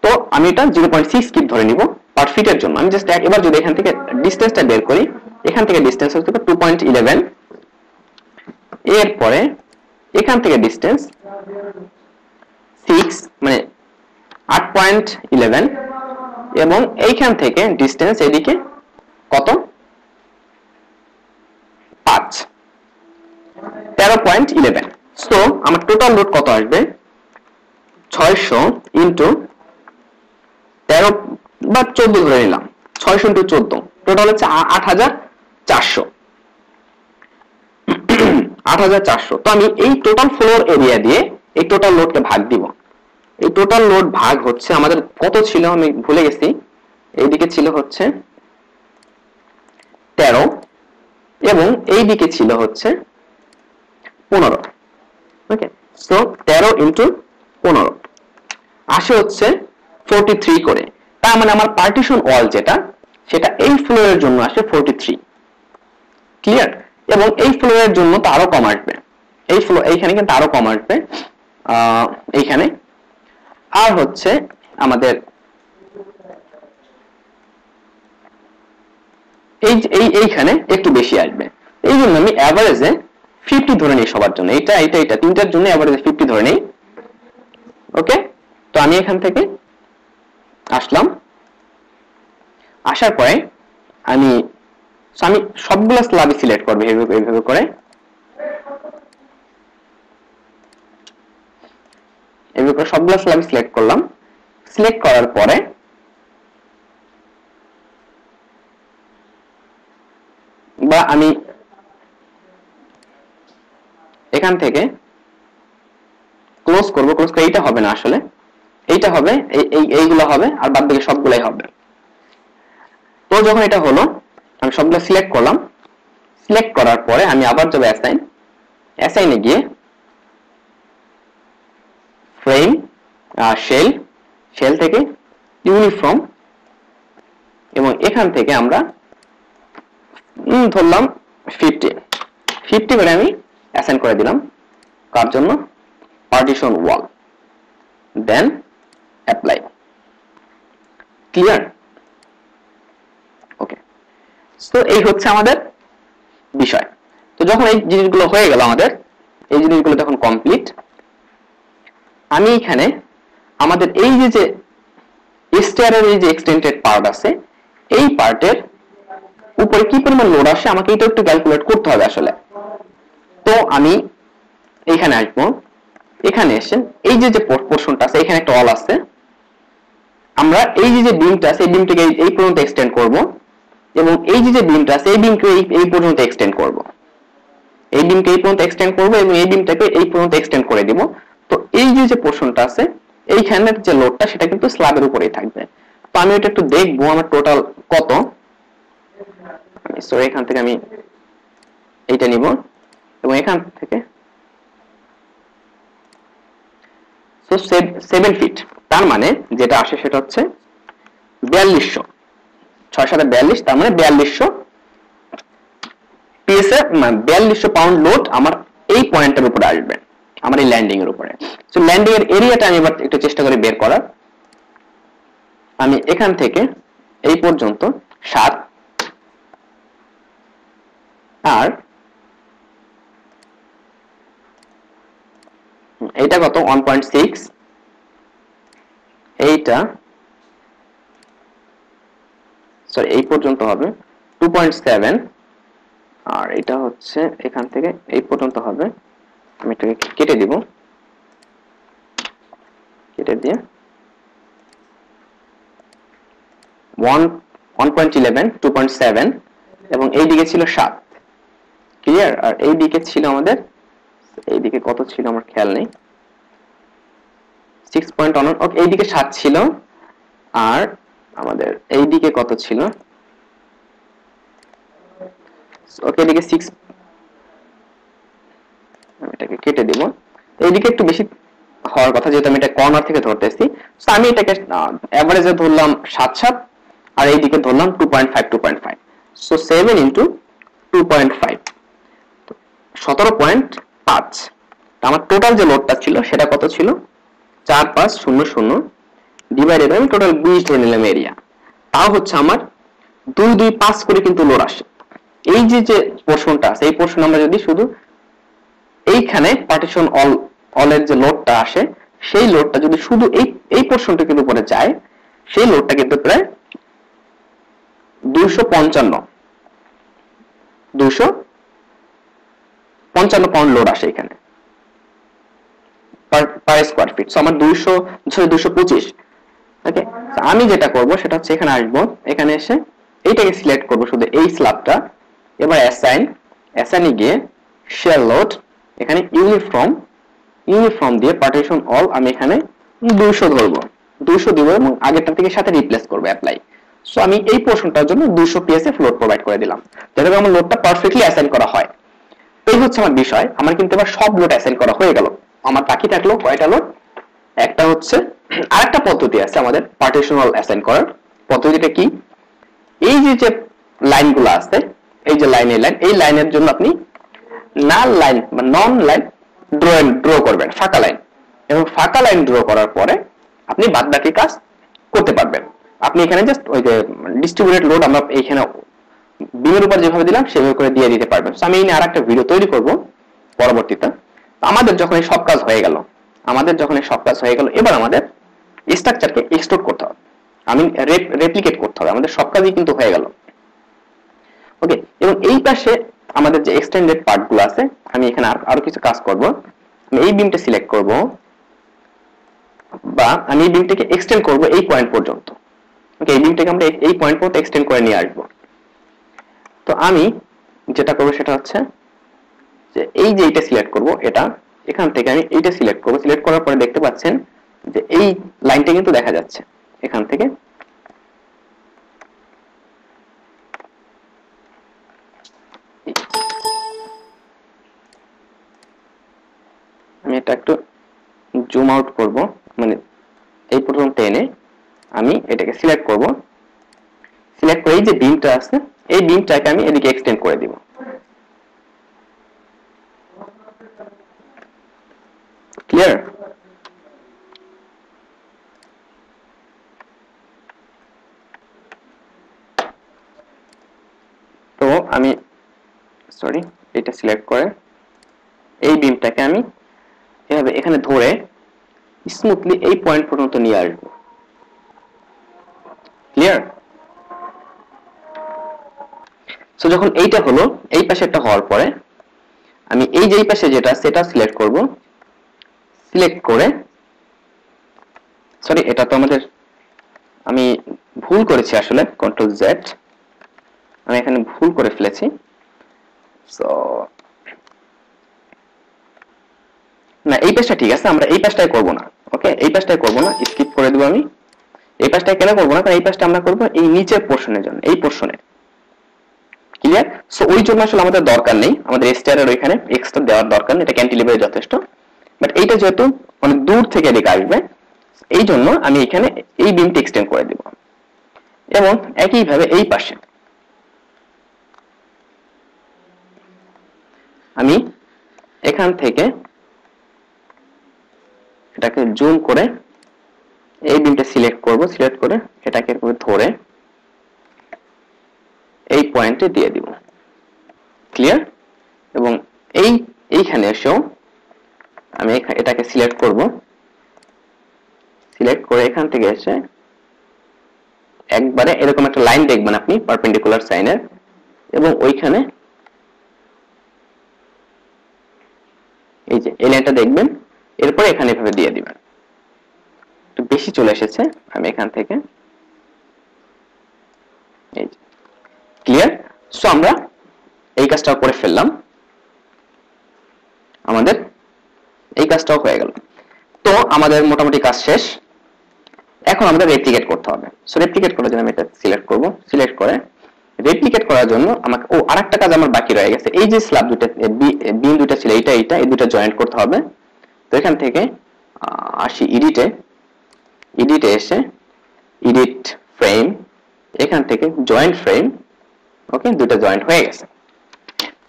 A: তো আমি এটা 0.6 কিপ ধরে নিব পার ফিটের জন্য। আমি জাস্ট এবার যদি এখান থেকে ডিসটেন্সটা বের করি, এখান থেকে ডিসটেন্স হচ্ছে 2.11, এরপরে এখান থেকে ডিসটেন্স 6 মানে 8.11, এবং এইখান থেকে ডিসটেন্স এদিকে কত? 5, 13.11। সো আমার টোটাল লোড কত আসবে? 600 ইন্টু 13 বা 14 ধরে নিলাম, 600 ইন্টু 14, টোটাল হচ্ছে 8400। 8400। তো আমি এই টোটাল ফ্লোর এরিয়া দিয়ে এই টোটাল লোডকে ভাগ দিব। এই টোটাল লোড ভাগ হচ্ছে আমাদের কত ছিল আমি ভুলে গেছি, এইদিকে ছিল হচ্ছে 13, এবং এই দিকে ছিল হচ্ছে 15। ওকে, সো 13 ইন্টু 15 আসে হচ্ছে 43 করে। তার মানে আমার পার্টিশন ওয়াল যেটা সেটা এই ফ্লোরের জন্য আসে 43। ক্লিয়ার? এবং এই ফ্লোরের জন্য তো আরো কম আসবে, এইখানে কিন্তু আরো কম আসবে এইখানে। আর হচ্ছে আমাদের এইখানে একটু বেশি আসবে। এই জন্য আমি অ্যাভারেজে 50 ধরে নিই সবার জন্য। এটা তিনটার জন্য অ্যাভারেজে 50 ধরে নিই। ওকে, তো আমি এখান থেকে আসলাম, আসার পরে আমি সবগুলো স্ল্যাবই সিলেক্ট করব এইভাবে করে, সবগুলো স্ল্যাবই সিলেক্ট করলাম। সিলেক্ট করার পরে বা আমি এখান থেকে ক্লোজ করব, ক্লোজ করে এইটা হবে না, আসলে এইটা হবে, এইগুলো হবে, আর বাদ বাকি সবগুলাই হবে। তো যখন এটা হলো আমি সবগুলো সিলেক্ট করলাম। সিলেক্ট করার পরে আমি আবার যাবো অ্যাসাইনে গিয়ে ফ্রেম শেল থেকে ইউনিফর্ম, এবং এখান থেকে আমরা ধরলাম 50 করে আমি অ্যাসাইন করে দিলাম কার জন্য partition wall then apply clear okay so এই হচ্ছে আমাদের বিষয় তো যখন এই জিনিসগুলো হয়ে গেল আমাদের এই জিনিসগুলো যখন কমপ্লিট আমি এখানে আমাদের এই যে স্টেয়ারের এই যে এক্সটেন্ডেড পার্ট আছে এই পার্টের উপরে কি পরিমাণ লোড আসে আমাকে এটা একটু ক্যালকুলেট করতে হবে আসলে তো আমি এখানে আসবো এখানে এসে এই যে পোরশনটা আছে এখানে একটা অল আছে আমরা এই যে বিমটা আছে এই বিমটাকে এই পর্যন্ত এক্সটেন্ড করব এবং এই যে বিমটা আছে এই বিমকে এই পর্যন্ত এক্সটেন্ড করব এই বিমকে এই পর্যন্ত এক্সটেন্ড করব এবং এই বিমটাকে এই পর্যন্ত এক্সটেন্ড করে দিব তো এই যে পোরশনটা আছে এইখানের যে লোডটা সেটা কিন্তু স্ল্যাবের উপরেই থাকবে তো আমি এটা একটু দেখবো আমার টোটাল কত সো এখান থেকে আমি এইটা নিব এবং এখান থেকে সো 7 ফিট তার মানে যেটা আসে সেটা হচ্ছে 4200 6 7 42 তার মানে 4200 পিএসএ 4200 পাউন্ড লোড আমার এই পয়েন্টের উপরে আসবে আমার এই ল্যান্ডিং এর উপরে সো ল্যান্ডিং এর এরিয়াটা আমি এবার একটু চেষ্টা করি বের করার আমি এখান থেকে এই পর্যন্ত 7 আর এইটা কত 1.6 এইটা সরি এই পর্যন্ত হবে 2.7 আর এটা হচ্ছে এখান থেকে এই পর্যন্ত হবে আমি এটাকে কেটে দিব কেটে দিয়ে 1.11 2.7 এবং এই দিকে ছিল 7 ক্লিয়ার আর এই দিকে ছিল আমাদের এই দিকে কত ছিল আমার খেয়াল নেই 6.1 ওকে এই দিকে 7 ছিল আর আমাদের এই দিকে কত ছিল ওকে এদিকে 6 আমি এটাকে কেটে দেব এইদিকে একটু বেশি হওয়ার কথা যেহেতু আমি এটা কর্নার থেকে ধরতেছি সো আমি এটাকে এভারেজে ধরলাম 7 আর এইদিকে ধরলাম 2.5 সো 7 ইনটু 2.5 17.5 আমার টোটাল যে লোডটা ছিল সেটা কত ছিল 4500 ডিভাইডেড বাই টোটাল 20 ধরে নিলাম এরিয়া তাও হচ্ছে আমার 225 করে কিন্তু লোড আসে এই যে পোরশনটা আছে এই পোরশন আমরা যদি শুধু এইখানে পার্টিশন অলের যে লোডটা আসে সেই লোডটা যদি শুধু এই পোরশনটা কিন্তু উপরে যায় সেই লোডটা কিন্তু প্রায় 255 পাউন্ড লোড আসে এখানে পার স্কয়ার ফিট সো আমার 225 ওকে আমি যেটা করব সেটা হচ্ছে এখানে আসবো এখানে এসে এইটাকে সিলেক্ট করব শুধু এই স্ল্যাবটা এবার অ্যাসাইনে গিয়ে শেয়ার লোড এখানে ইউনিফর্ম দিয়ে পার্টিশন অল আমি এখানে 200 ধরবো 200 দিব এবং আগেরটা থেকে সাথে রিপ্লেস করব অ্যাপ্লাই সো আমি এই পোরশনটার জন্য 200 পিএসএফ লোড প্রোভাইড করে দিলাম যাতে আমার লোডটা পারফেক্টলি অ্যাসাইন করা হয় এই হচ্ছে আমার বিষয় আমার কিন্তু এবার সব লোড অ্যাসাইন করা হয়ে গেল আমার বাকি থাকলো কয়টা লোড একটা হচ্ছে আরেকটা পদ্ধতি আছে আমাদের পার্টিশন অল অ্যাসাইন করার পদ্ধতিটা কি এই যে লাইনগুলো আছে এই যে লাইন এই লাইনের জন্য আপনি নাল লাইন বা নন লাইন ড্র করবেন ফাঁকা লাইন এবং ফাঁকা লাইন ড্র করার পরে আপনি বাদবাকি কাজ করতে পারবেন আপনি এখানে জাস্ট ওই যে ডিস্ট্রিবিউটেড লোড আমরা এইখানে বিমের উপর যেভাবে দিলাম সেভাবে করে দিয়ে দিতে পারবেন সো আমি এই নিয়ে আরেকটা ভিডিও তৈরি করব পরবর্তীতে আমাদের যখন এই সব কাজ হয়ে গেল এবার আমাদের স্ট্রাকচারকে এক্সট্রুড করতে হবে আমি রেপ্লিকেট করতে হবে আমাদের সব কাজই কিন্তু হয়ে গেল ওকে এবং এই পাশে আমাদের যে এক্সটেন্ডেড পার্টগুলো আছে আমি এখানে আরো কিছু কাজ করব আমি এই বিমটা সিলেক্ট করব বা আমি এই বিমটাকে এক্সটেন্ড করব এই পয়েন্ট পর্যন্ত ওকে এই বিমটাকে আমরা এই পয়েন্ট পর্যন্ত এক্সটেন্ড করে নিয়ে আসব তো আমি যেটা করব সেটা হচ্ছে যে এই যে এটা সিলেক্ট করব এটা এখান থেকে আমি এইটা সিলেক্ট করব সিলেক্ট করার পরে দেখতে পাচ্ছেন যে এই লাইনটা কিন্তু দেখা যাচ্ছে এখান থেকে আমি এটা একটু জুম আউট করব মানে এই পর্যন্ত এনে আমি এটাকে সিলেক্ট করব সিলেক্ট করে এই যে বিমটা আছে এই বিমটাকে আমি এদিকে এক্সটেন্ড করে দিব ক্লিয়ার? তো আমি সরি এটা সিলেক্ট করে এই বিমটাকে আমি এভাবে এখানে ধরে স্মুথলি এই পয়েন্ট পর্যন্ত নিয়ে আসবো। ক্লিয়ার? সো যখন এইটা হলো, এই পাশে একটা হওয়ার পরে আমি এই যে এই পাশে যেটা সেটা সিলেক্ট করব। সিলেক্ট করে সরি এটা তো আমাদের আমি ভুল করেছি আসলে, কন্ট্রোল জেড আমি এখানে ভুল করে ফেলেছি। সো না এই পাশটা ঠিক আছে, আমরা এই পাশটাই করব না। ওকে, এই পাশটাই করব না, স্কিপ করে দেব আমি। এই পাশটাই কেন করব না, কারণ এই পাশটা আমরা করব এই নিচের পোরশনের জন্য, এই পোরশনে। ক্লিয়ার? সো ওই জন্য আসলে আমাদের দরকার নেই, আমাদের স্টারের ওইখানে এক্সট্রা দেওয়ার দরকার নেই, এটা ক্যান্টিলিভারে যথেষ্ট। বাট এইটা যেহেতু অনেক দূর থেকে এদিকে আসবে, এই জন্য আমি এখানে এই বিমটি এক্সটেন্ড করে দিব। এবং একইভাবে এই পাশে আমি এখান থেকে এটাকে জুম করে এই বিমটা সিলেক্ট করব। সিলেক্ট করে এটাকে ধরে এই পয়েন্টে দিয়ে দিব। ক্লিয়ার? এবং এইখানে এসেও আমি এটাকে সিলেক্ট করব। সিলেক্ট করে এখান থেকে এসে একবারে এরকম একটা লাইন দেখবেন আপনি পারপেন্ডিকুলার সাইনের, এবং ওইখানে এই যে এই লাইনটা দেখবেন, এরপর এখানে এভাবে দিয়ে দিবেন। একটু বেশি চলে এসেছে, আমি এখান থেকে এই যে ক্লিয়ার? সো আমরা এই কাজটাও করে ফেললাম, আমাদের এই কাজটাও হয়ে গেল। তো আমাদের মোটামুটি কাজ শেষ। এখন আমাদের রেপ্লিকেট করতে হবে। সো রেপ্লিকেট করার জন্য আমি এটা সিলেক্ট করব। সিলেক্ট করে রেপ্লিকেট করার জন্য আমাকে আরেকটা কাজ আমার বাকি রয়ে গেছে। এই যে স্ল্যাব দুটো বিম দুটো ছিল, এইটা এই দুটো জয়েন্ট করতে হবে। তো এখান থেকে আসি এডিটে এসে এডিট ফ্রেম, এখান থেকে জয়েন্ট ফ্রেম। ওকে, দুটো জয়েন্ট হয়ে গেছে।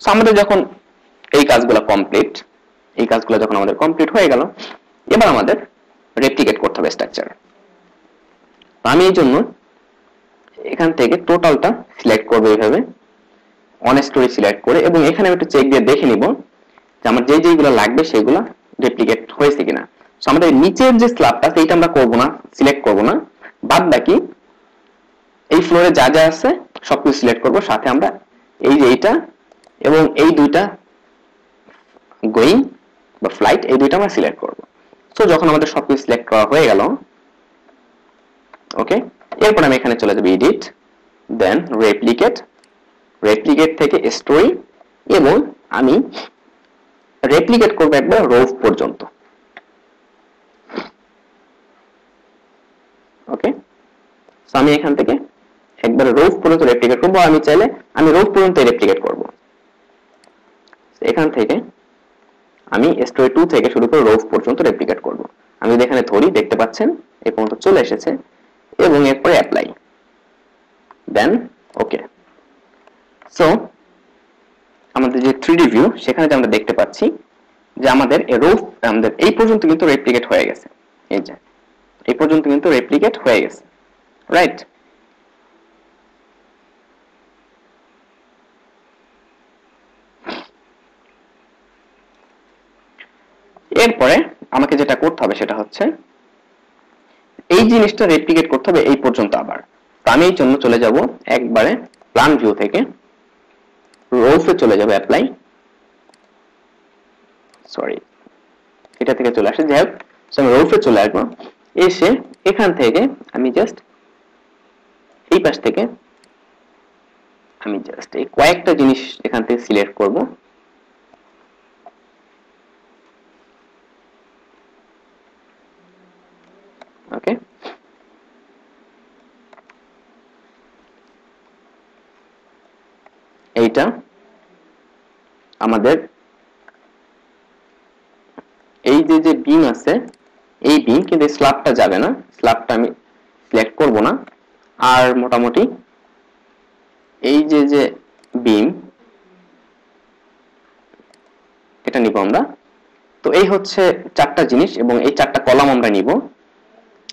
A: সো আমাদের যখন এই কাজগুলো যখন আমাদের কমপ্লিট হয়ে গেল, এবার আমাদের রেপ্লিকেট করতে হবে স্ট্রাকচার। আমি এই জন্য এখান থেকে টোটালটা সিলেক্ট করব এইভাবে, অন স্টোরি সিলেক্ট করে, এবং এখানে আমি একটু চেক দিয়ে দেখে নিব যে আমার যেগুলো লাগবে সেগুলো রেপ্লিকেট হয়েছে কিনা। সো আমাদের নিচের যে স্ল্যাবটা সেইটা আমরা করব না, সিলেক্ট করব না, বাদ বাকি এই ফ্লোরে যা যা আছে সবকিছু সিলেক্ট করব। সাথে আমরা এই যে এইটা এবং এই দুইটা গোয়িং বা ফ্লাইট, এই দুইটা আমরা সিলেক্ট করব। সো যখন আমাদের সবকিছু সিলেক্ট করা হয়ে গেল, ওকে, এরপর আমি এখানে চলে যাব এডিট, দেন রেপ্লিকেট থেকে স্টোরি, এবং আমি রেপ্লিকেট করব একবার রোভ পর্যন্ত। ওকে, সো আমি এখান থেকে একবার রোভ পর্যন্ত রেপ্লিকেট করব। আমি চাইলে আমি রোভ পর্যন্ত রেপ্লিকেট করব। এখান থেকে আমি স্টোরি 2 থেকে শুরু করে রোভ পর্যন্ত রেপ্লিকেট করব। আমি যদি এখানে ধরি, দেখতে পাচ্ছেন এই পর্যন্ত চলে এসেছে, এবং এরপরে অ্যাপ্লাই, দেন ওকে। সো আমাদের যে 3D ভিউ, সেখানে যে আমরা দেখতে পাচ্ছি যে আমাদের আমাদের এই পর্যন্ত কিন্তু রেপ্লিকেট হয়ে গেছে। এই যে এই পর্যন্ত কিন্তু রেপ্লিকেট হয়ে গেছে, রাইট? এরপরে আমাকে যেটা করতে হবে সেটা হচ্ছে এই জিনিসটা রেপ্লিকেট করতে হবে এই পর্যন্ত আবার। তো আমি এই জন্য চলে যাব একবারে প্ল্যান ভিউ থেকে রোভে চলে যাব, অ্যাপ্লাই, সরি এটা থেকে চলে আসে, যাই হোক। সো আমি রোভে চলে আসবো, এসে এখান থেকে আমি জাস্ট এই পাশ থেকে আমি জাস্ট এই কয়েকটা জিনিস এখান থেকে সিলেক্ট করব। ওকে, এইটা আমাদের এই যে বিম আছে, এই বিম কিন্তু স্ল্যাবটা যাবে না, স্ল্যাবটা আমি সিলেক্ট করব না। আর মোটামুটি এই যে বিম, এটা নিব আমরা, তো এই হচ্ছে চারটা জিনিস এবং এই চারটা কলাম আমরা নিব।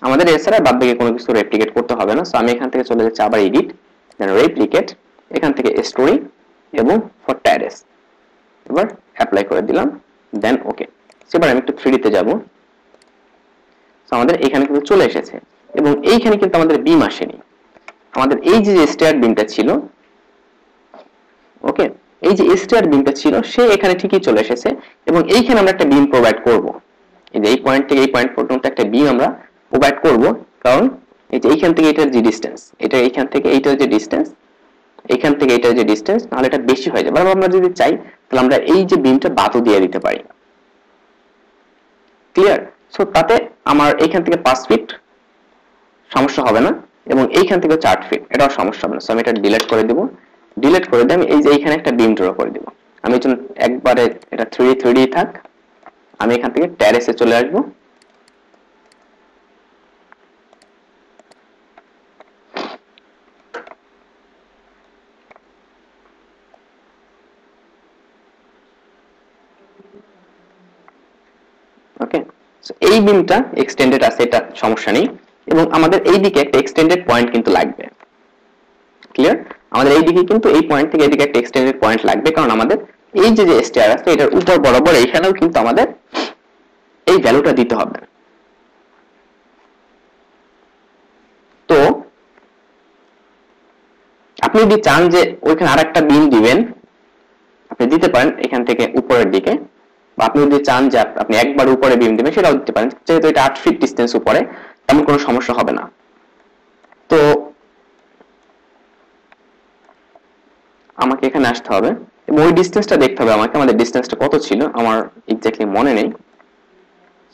A: আমাদের এছাড়া বাদ বাকি কোনো কিছু রেপ্লিকেট করতে হবে না। সো আমি এখান থেকে চলে যাচ্ছি আবার এডিট, দেন রেপ্লিকেট, এখান থেকে স্টোরি এবং ফর ট্যারেস, এবার অ্যাপ্লাই করে দিলাম, দেন ওকে। এবার আমি একটু 3D তে যাব। সো আমাদের এখানে কিন্তু চলে এসেছে এবং এইখানে কিন্তু আমাদের বিম আসেনি। আমাদের এই যে স্টেয়ার বিমটা ছিল, ওকে, এই যে স্টেয়ার বিমটা ছিল সে এখানে ঠিকই চলে এসেছে এবং এইখানে আমরা একটা বিম প্রোভাইড করব। এই যে এই পয়েন্ট থেকে এই পয়েন্ট পর্যন্ত একটা বিম আমরা প্রোভাইড করব, কারণ এই যে এইখান থেকে এটার যে ডিসটেন্স, এটা এইখান থেকে এইটার যে ডিসটেন্স, এইখান থেকে এটার যে ডিসটেন্স, তাহলে এটা বেশি হয়ে যাবে। আমরা যদি চাই তাহলে আমরা এই যে বিমটা বাতও দিয়ে দিতে পারি। ক্লিয়ার? সো তাতে আমার এইখান থেকে 5 ফিট সমস্যা হবে না এবং এইখান থেকে 4 ফিট এটাও সমস্যা হবে না। সো আমি এটা ডিলিট করে দেব। ডিলিট করে দিয়ে আমি এই যে এইখানে একটা বিম ড্র করে দেব। আমি এই জন্য একবারে এটা 3D থাক। আমি এখান থেকে ট্যারেসে চলে আসবো। ওকে, সো এই বিমটা এক্সটেন্ডেড আছে, এটা সমস্যা নেই এবং আমাদের এই দিকে একটা এক্সটেন্ডেড পয়েন্ট কিন্তু লাগবে। ক্লিয়ার? আমাদের এই দিকে কিন্তু এই পয়েন্ট থেকে এদিকে একটা এক্সটেন্ডেড পয়েন্ট লাগবে, কারণ আমাদের এই যে যে স্টেয়ার আছে এটার উপর বরাবর এইখানেও কিন্তু আমাদের এই ভ্যালুটা দিতে হবে। তো আপনি যদি চান যে ওইখানে আরেকটা বিম দিবেন, আপনি দিতে পারেন এখান থেকে উপরের দিকে, বা আপনি যদি চান যে আপনি একবার উপরে বিম দিবেন সেটাও দিতে পারেন। যেহেতু এটা 8 ফিট ডিসটেন্স উপরে, তেমন কোনো সমস্যা হবে না। তো আমাকে এখানে আসতে হবে এবং ওই ডিসটেন্সটা দেখতে হবে আমাকে। আমাদের ডিসটেন্সটা কত ছিল আমার এক্স্যাক্টলি মনে নেই।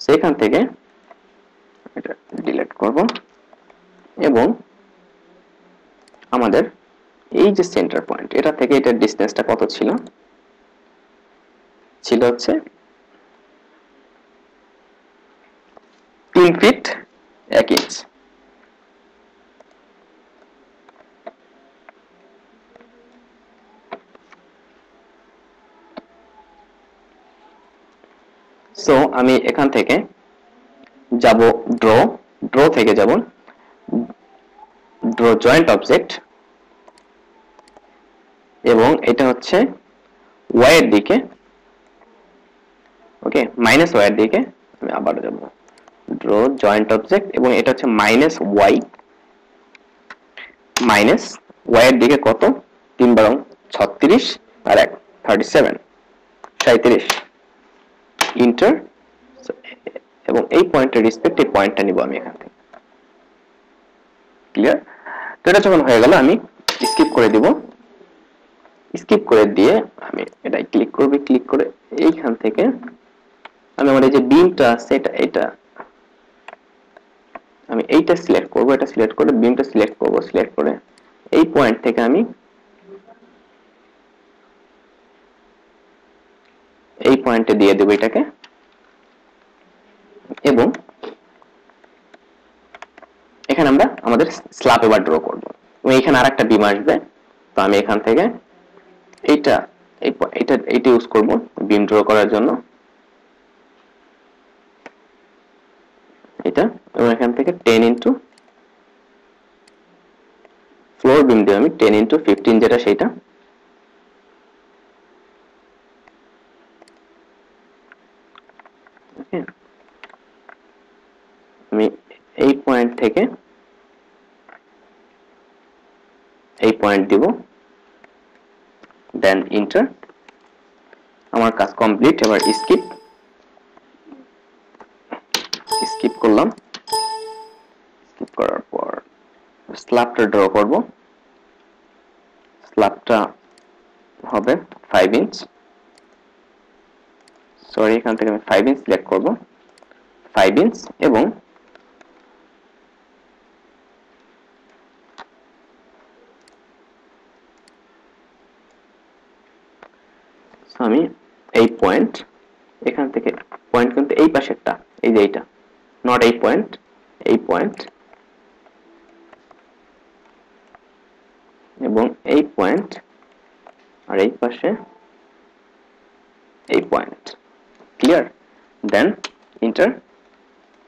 A: সেখান থেকে এটা ডিলিট করব এবং আমাদের এই যে সেন্টার পয়েন্ট, এটা থেকে এটার ডিসটেন্সটা কত ছিল, ছিল হচ্ছে 3 ফিট 1 ইঞ্চ। সো আমি এখান থেকে যাব ড্র থেকে যাব ড্র জয়েন্ট অবজেক্ট এবং এটা হচ্ছে ওয়াই এর দিকে, ওকে, মাইনাস ওয়াই এর দিকে আমি আবার যাব ড্র জয়েন্ট অবজেক্ট এবং এটা হচ্ছে মাইনাস ওয়াই এর দিকে কত, 3 বারং 36 আর 1 37 ইন্টার এবং এই পয়েন্টের রেসপেক্ট এই পয়েন্টটা নিব আমি এখান থেকে। ক্লিয়ার? তো এটা যখন হয়ে গেল আমি স্কিপ করে দিব। স্কিপ করে দিয়ে আমি এটাই ক্লিক করব। ক্লিক করে এইখান থেকে আমি আমার এই যে বিমটা আছে এটা আমি এইটা সিলেক্ট করব। এটা সিলেক্ট করে বিমটা সিলেক্ট করব। সিলেক্ট করে এই পয়েন্ট থেকে আমি এই পয়েন্টে দিয়ে দেব এটাকে এবং এখানে আমরা আমাদের স্ল্যাব এবার ড্র করব এবং এখানে আরেকটা বিম আসবে। তো আমি এখান থেকে এইটা ইউজ করব বিম ড্র করার জন্য, এটা, এবং এখান থেকে 10 ইনটু ফ্লোর বিম দিয়ে আমি 10 ইনটু 15 যেটা সেটা, আমি এই পয়েন্ট থেকে এই পয়েন্ট দিব, দেন ইন্টার। আমার কাজ কমপ্লিট। এবার স্কিপ করলাম। স্কিপ করার পর স্ল্যাবটা ড্র করব। স্ল্যাবটা হবে 5 ইঞ্চ, সরি এখান থেকে আমি 5 ইঞ্চ সিলেক্ট করব, 5 ইঞ্চ এবং আমি এই পয়েন্ট এখান থেকে পয়েন্ট কিন্তু এই পাশেরটা, এই যে এইটা, নট এই পয়েন্ট, এই পয়েন্ট এবং এই পয়েন্ট আর এই পাশে এই পয়েন্ট। ক্লিয়ার? দেন ইন্টার,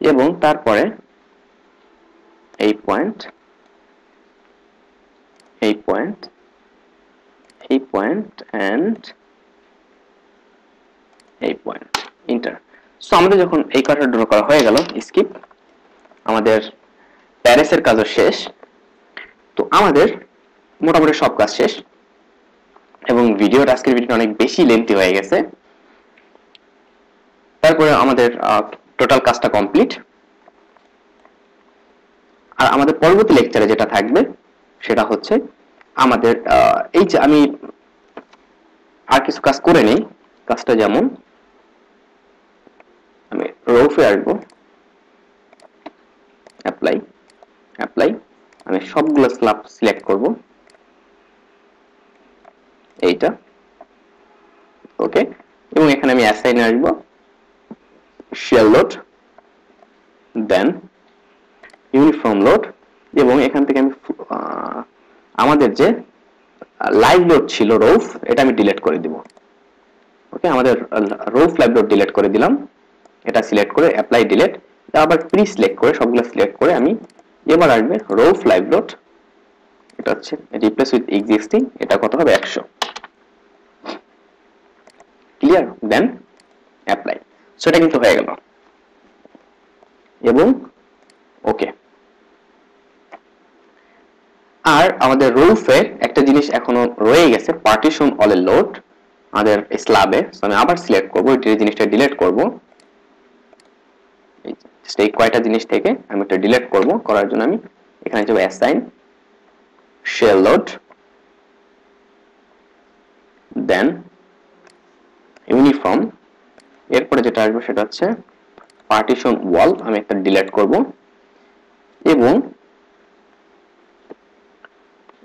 A: এবং তারপরে এই পয়েন্ট, এই পয়েন্ট, এই পয়েন্ট এন্ড এই পয়েন্ট, ইন্টার। সো আমাদের যখন এই কার্ভটা ড্র করা হয়ে গেল, স্কিপ, আমাদের প্যারিসের কাজও শেষ। তো আমাদের মোটামুটি সব কাজ শেষ, এবং ভিডিওটা, আজকের ভিডিওটা অনেক বেশি লেন্থি হয়ে গেছে। তারপরে আমাদের টোটাল কাজটা কমপ্লিট। আর আমাদের পরবর্তী লেকচারে যেটা থাকবে সেটা হচ্ছে আমাদের এই যে আমি আর কিছু কাজ করে নেই। কাজটা যেমন আমি রোফে আসবো, অ্যাপ্লাই, অ্যাপ্লাই, আমি সবগুলো স্ল্যাব সিলেক্ট করব, এইটা, ওকে, এবং এখানে আমি অ্যাসাইনে আসবো, শেল লোড, দেন ইউনিফর্ম লোড, এবং এখান থেকে আমি আমাদের যে লাইভ লোড ছিল রোফ, এটা আমি ডিলিট করে দিব। ওকে, আমাদের রোফ লাইভ লোড ডিলিট করে দিলাম, এটা সিলেক্ট করে অ্যাপ্লাই ডিলিট, আবার প্রি সিলেক্ট করে সবগুলো সিলেক্ট করে আমি এবার আসবে রোফ লাইভ লোড, এটা হচ্ছে রিপ্লেস উইথ এক্সিস্টিং, এটা কত হবে 100, ক্লিয়ার, দেন অ্যাপ্লাই। সো এটা কিন্তু হয়ে গেল, এবং ওকে। আর আমাদের রুফে একটা জিনিস এখনো রয়ে গেছে, পার্টিশন অল এর লোড আমাদের স্ল্যাবে। সো আমি আবার সিলেক্ট করব, এই জিনিসটা ডিলিট করব, এই কয়টা জিনিস থেকে আমি এটা ডিলিট করব। করার জন্য আমি এখানে যাব অ্যাসাইন, শেল লোড, দেন ইউনিফর্ম, এরপরে যেটা আসবে সেটা হচ্ছে পার্টিশন ওয়াল, আমি একটা ডিলিট করব, এবং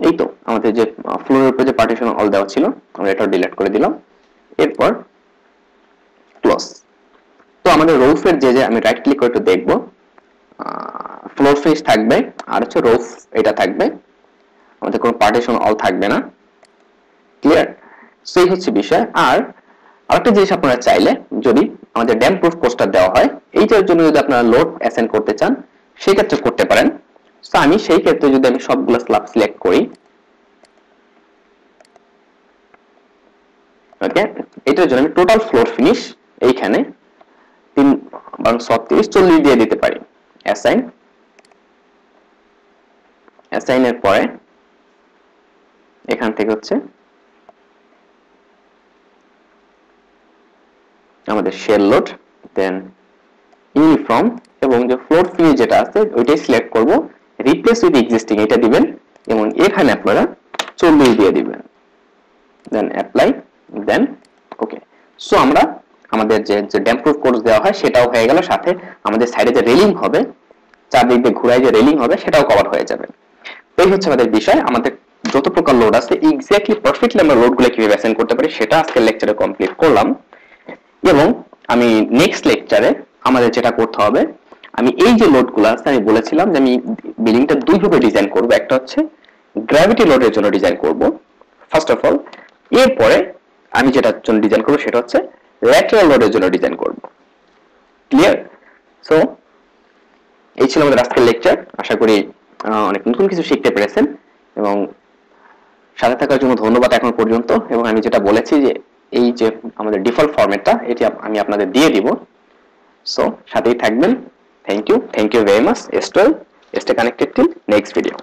A: এই তো আমাদের যে ফ্লোরের উপরে যে পার্টিশন অল দেওয়া ছিল আমরা এটা ডিলিট করে দিলাম। এরপর ক্লোজ। তো আমাদের রোফের যে আমি রাইট ক্লিক করে একটু দেখব, ফ্লোর ফেস থাকবে আর হচ্ছে রোফ এটা থাকবে, আমাদের কোনো পার্টিশন অল থাকবে না, ক্লিয়ার। সেই হচ্ছে বিষয়। আর আরেকটা জিনিস আপনারা চাইলে, যদি আমাদের ড্যাম প্রুফ পোস্টার দেওয়া হয়, এইটার জন্য যদি আপনারা লোড অ্যাসাইন করতে চান সেই ক্ষেত্রে করতে পারেন। তো আমি সেই ক্ষেত্রে যদি আমি সবগুলো স্ল্যাব সিলেক্ট করি, ওকে, এটার জন্য আমি টোটাল ফ্লোর ফিনিশ এইখানে 3/36 দিয়ে দিতে পারি। অ্যাসাইন, অ্যাসাইনের পরে এখান থেকে হচ্ছে আমাদের শেল লোড, দেন ইউনিফর্ম, এবং যে ফ্লোর ফিনিশ যেটা আছে ওইটাই সিলেক্ট করব, রিপ্লেস উইথ এক্সিস্টিং এটা দিবেন, এবং এখানে আপনারা 40 দিয়ে দিবেন, দেন অ্যাপ্লাই, দেন ওকে। সো আমরা আমাদের যে ড্যাম প্রুফ কোর্স দেওয়া হয় সেটাও হয়ে গেল, সাথে আমাদের সাইডে যে রেলিং হবে, চারদিক দিয়ে ঘুরায় যে রেলিং হবে সেটাও কভার হয়ে যাবে। এই হচ্ছে আমাদের বিষয়। আমাদের যত প্রকার লোড আছে এক্স্যাক্টলি পারফেক্টলি আমরা লোডগুলো কিভাবে অ্যাসাইন করতে পারি সেটা আজকের লেকচারে কমপ্লিট করলাম। এবং আমি নেক্সট লেকচারে আমাদের যেটা করতে হবে, আমি এই যে লোডগুলো আছে আমি বলেছিলাম যে আমি বিল্ডিংটা দুই ভাবে ডিজাইন করব। একটা হচ্ছে গ্র্যাভিটি লোডের জন্য ডিজাইন করব ফার্স্ট অফ অল, এরপরে আমি যেটার জন্য ডিজাইন করব সেটা হচ্ছে ল্যাটারাল লোডের জন্য ডিজাইন করব, ক্লিয়ার। সো এই ছিল আমাদের আজকের লেকচার। আশা করি অনেক নতুন কিছু শিখতে পেরেছেন, এবং সাথে থাকার জন্য ধন্যবাদ এখন পর্যন্ত। এবং আমি যেটা বলেছি যে এই যে আমাদের ডিফল্ট ফরম্যাটটা এটি আমি আপনাদের দিয়ে দিব, সো সাথেই থাকবেন। Thank you very much. Stay connected till next video.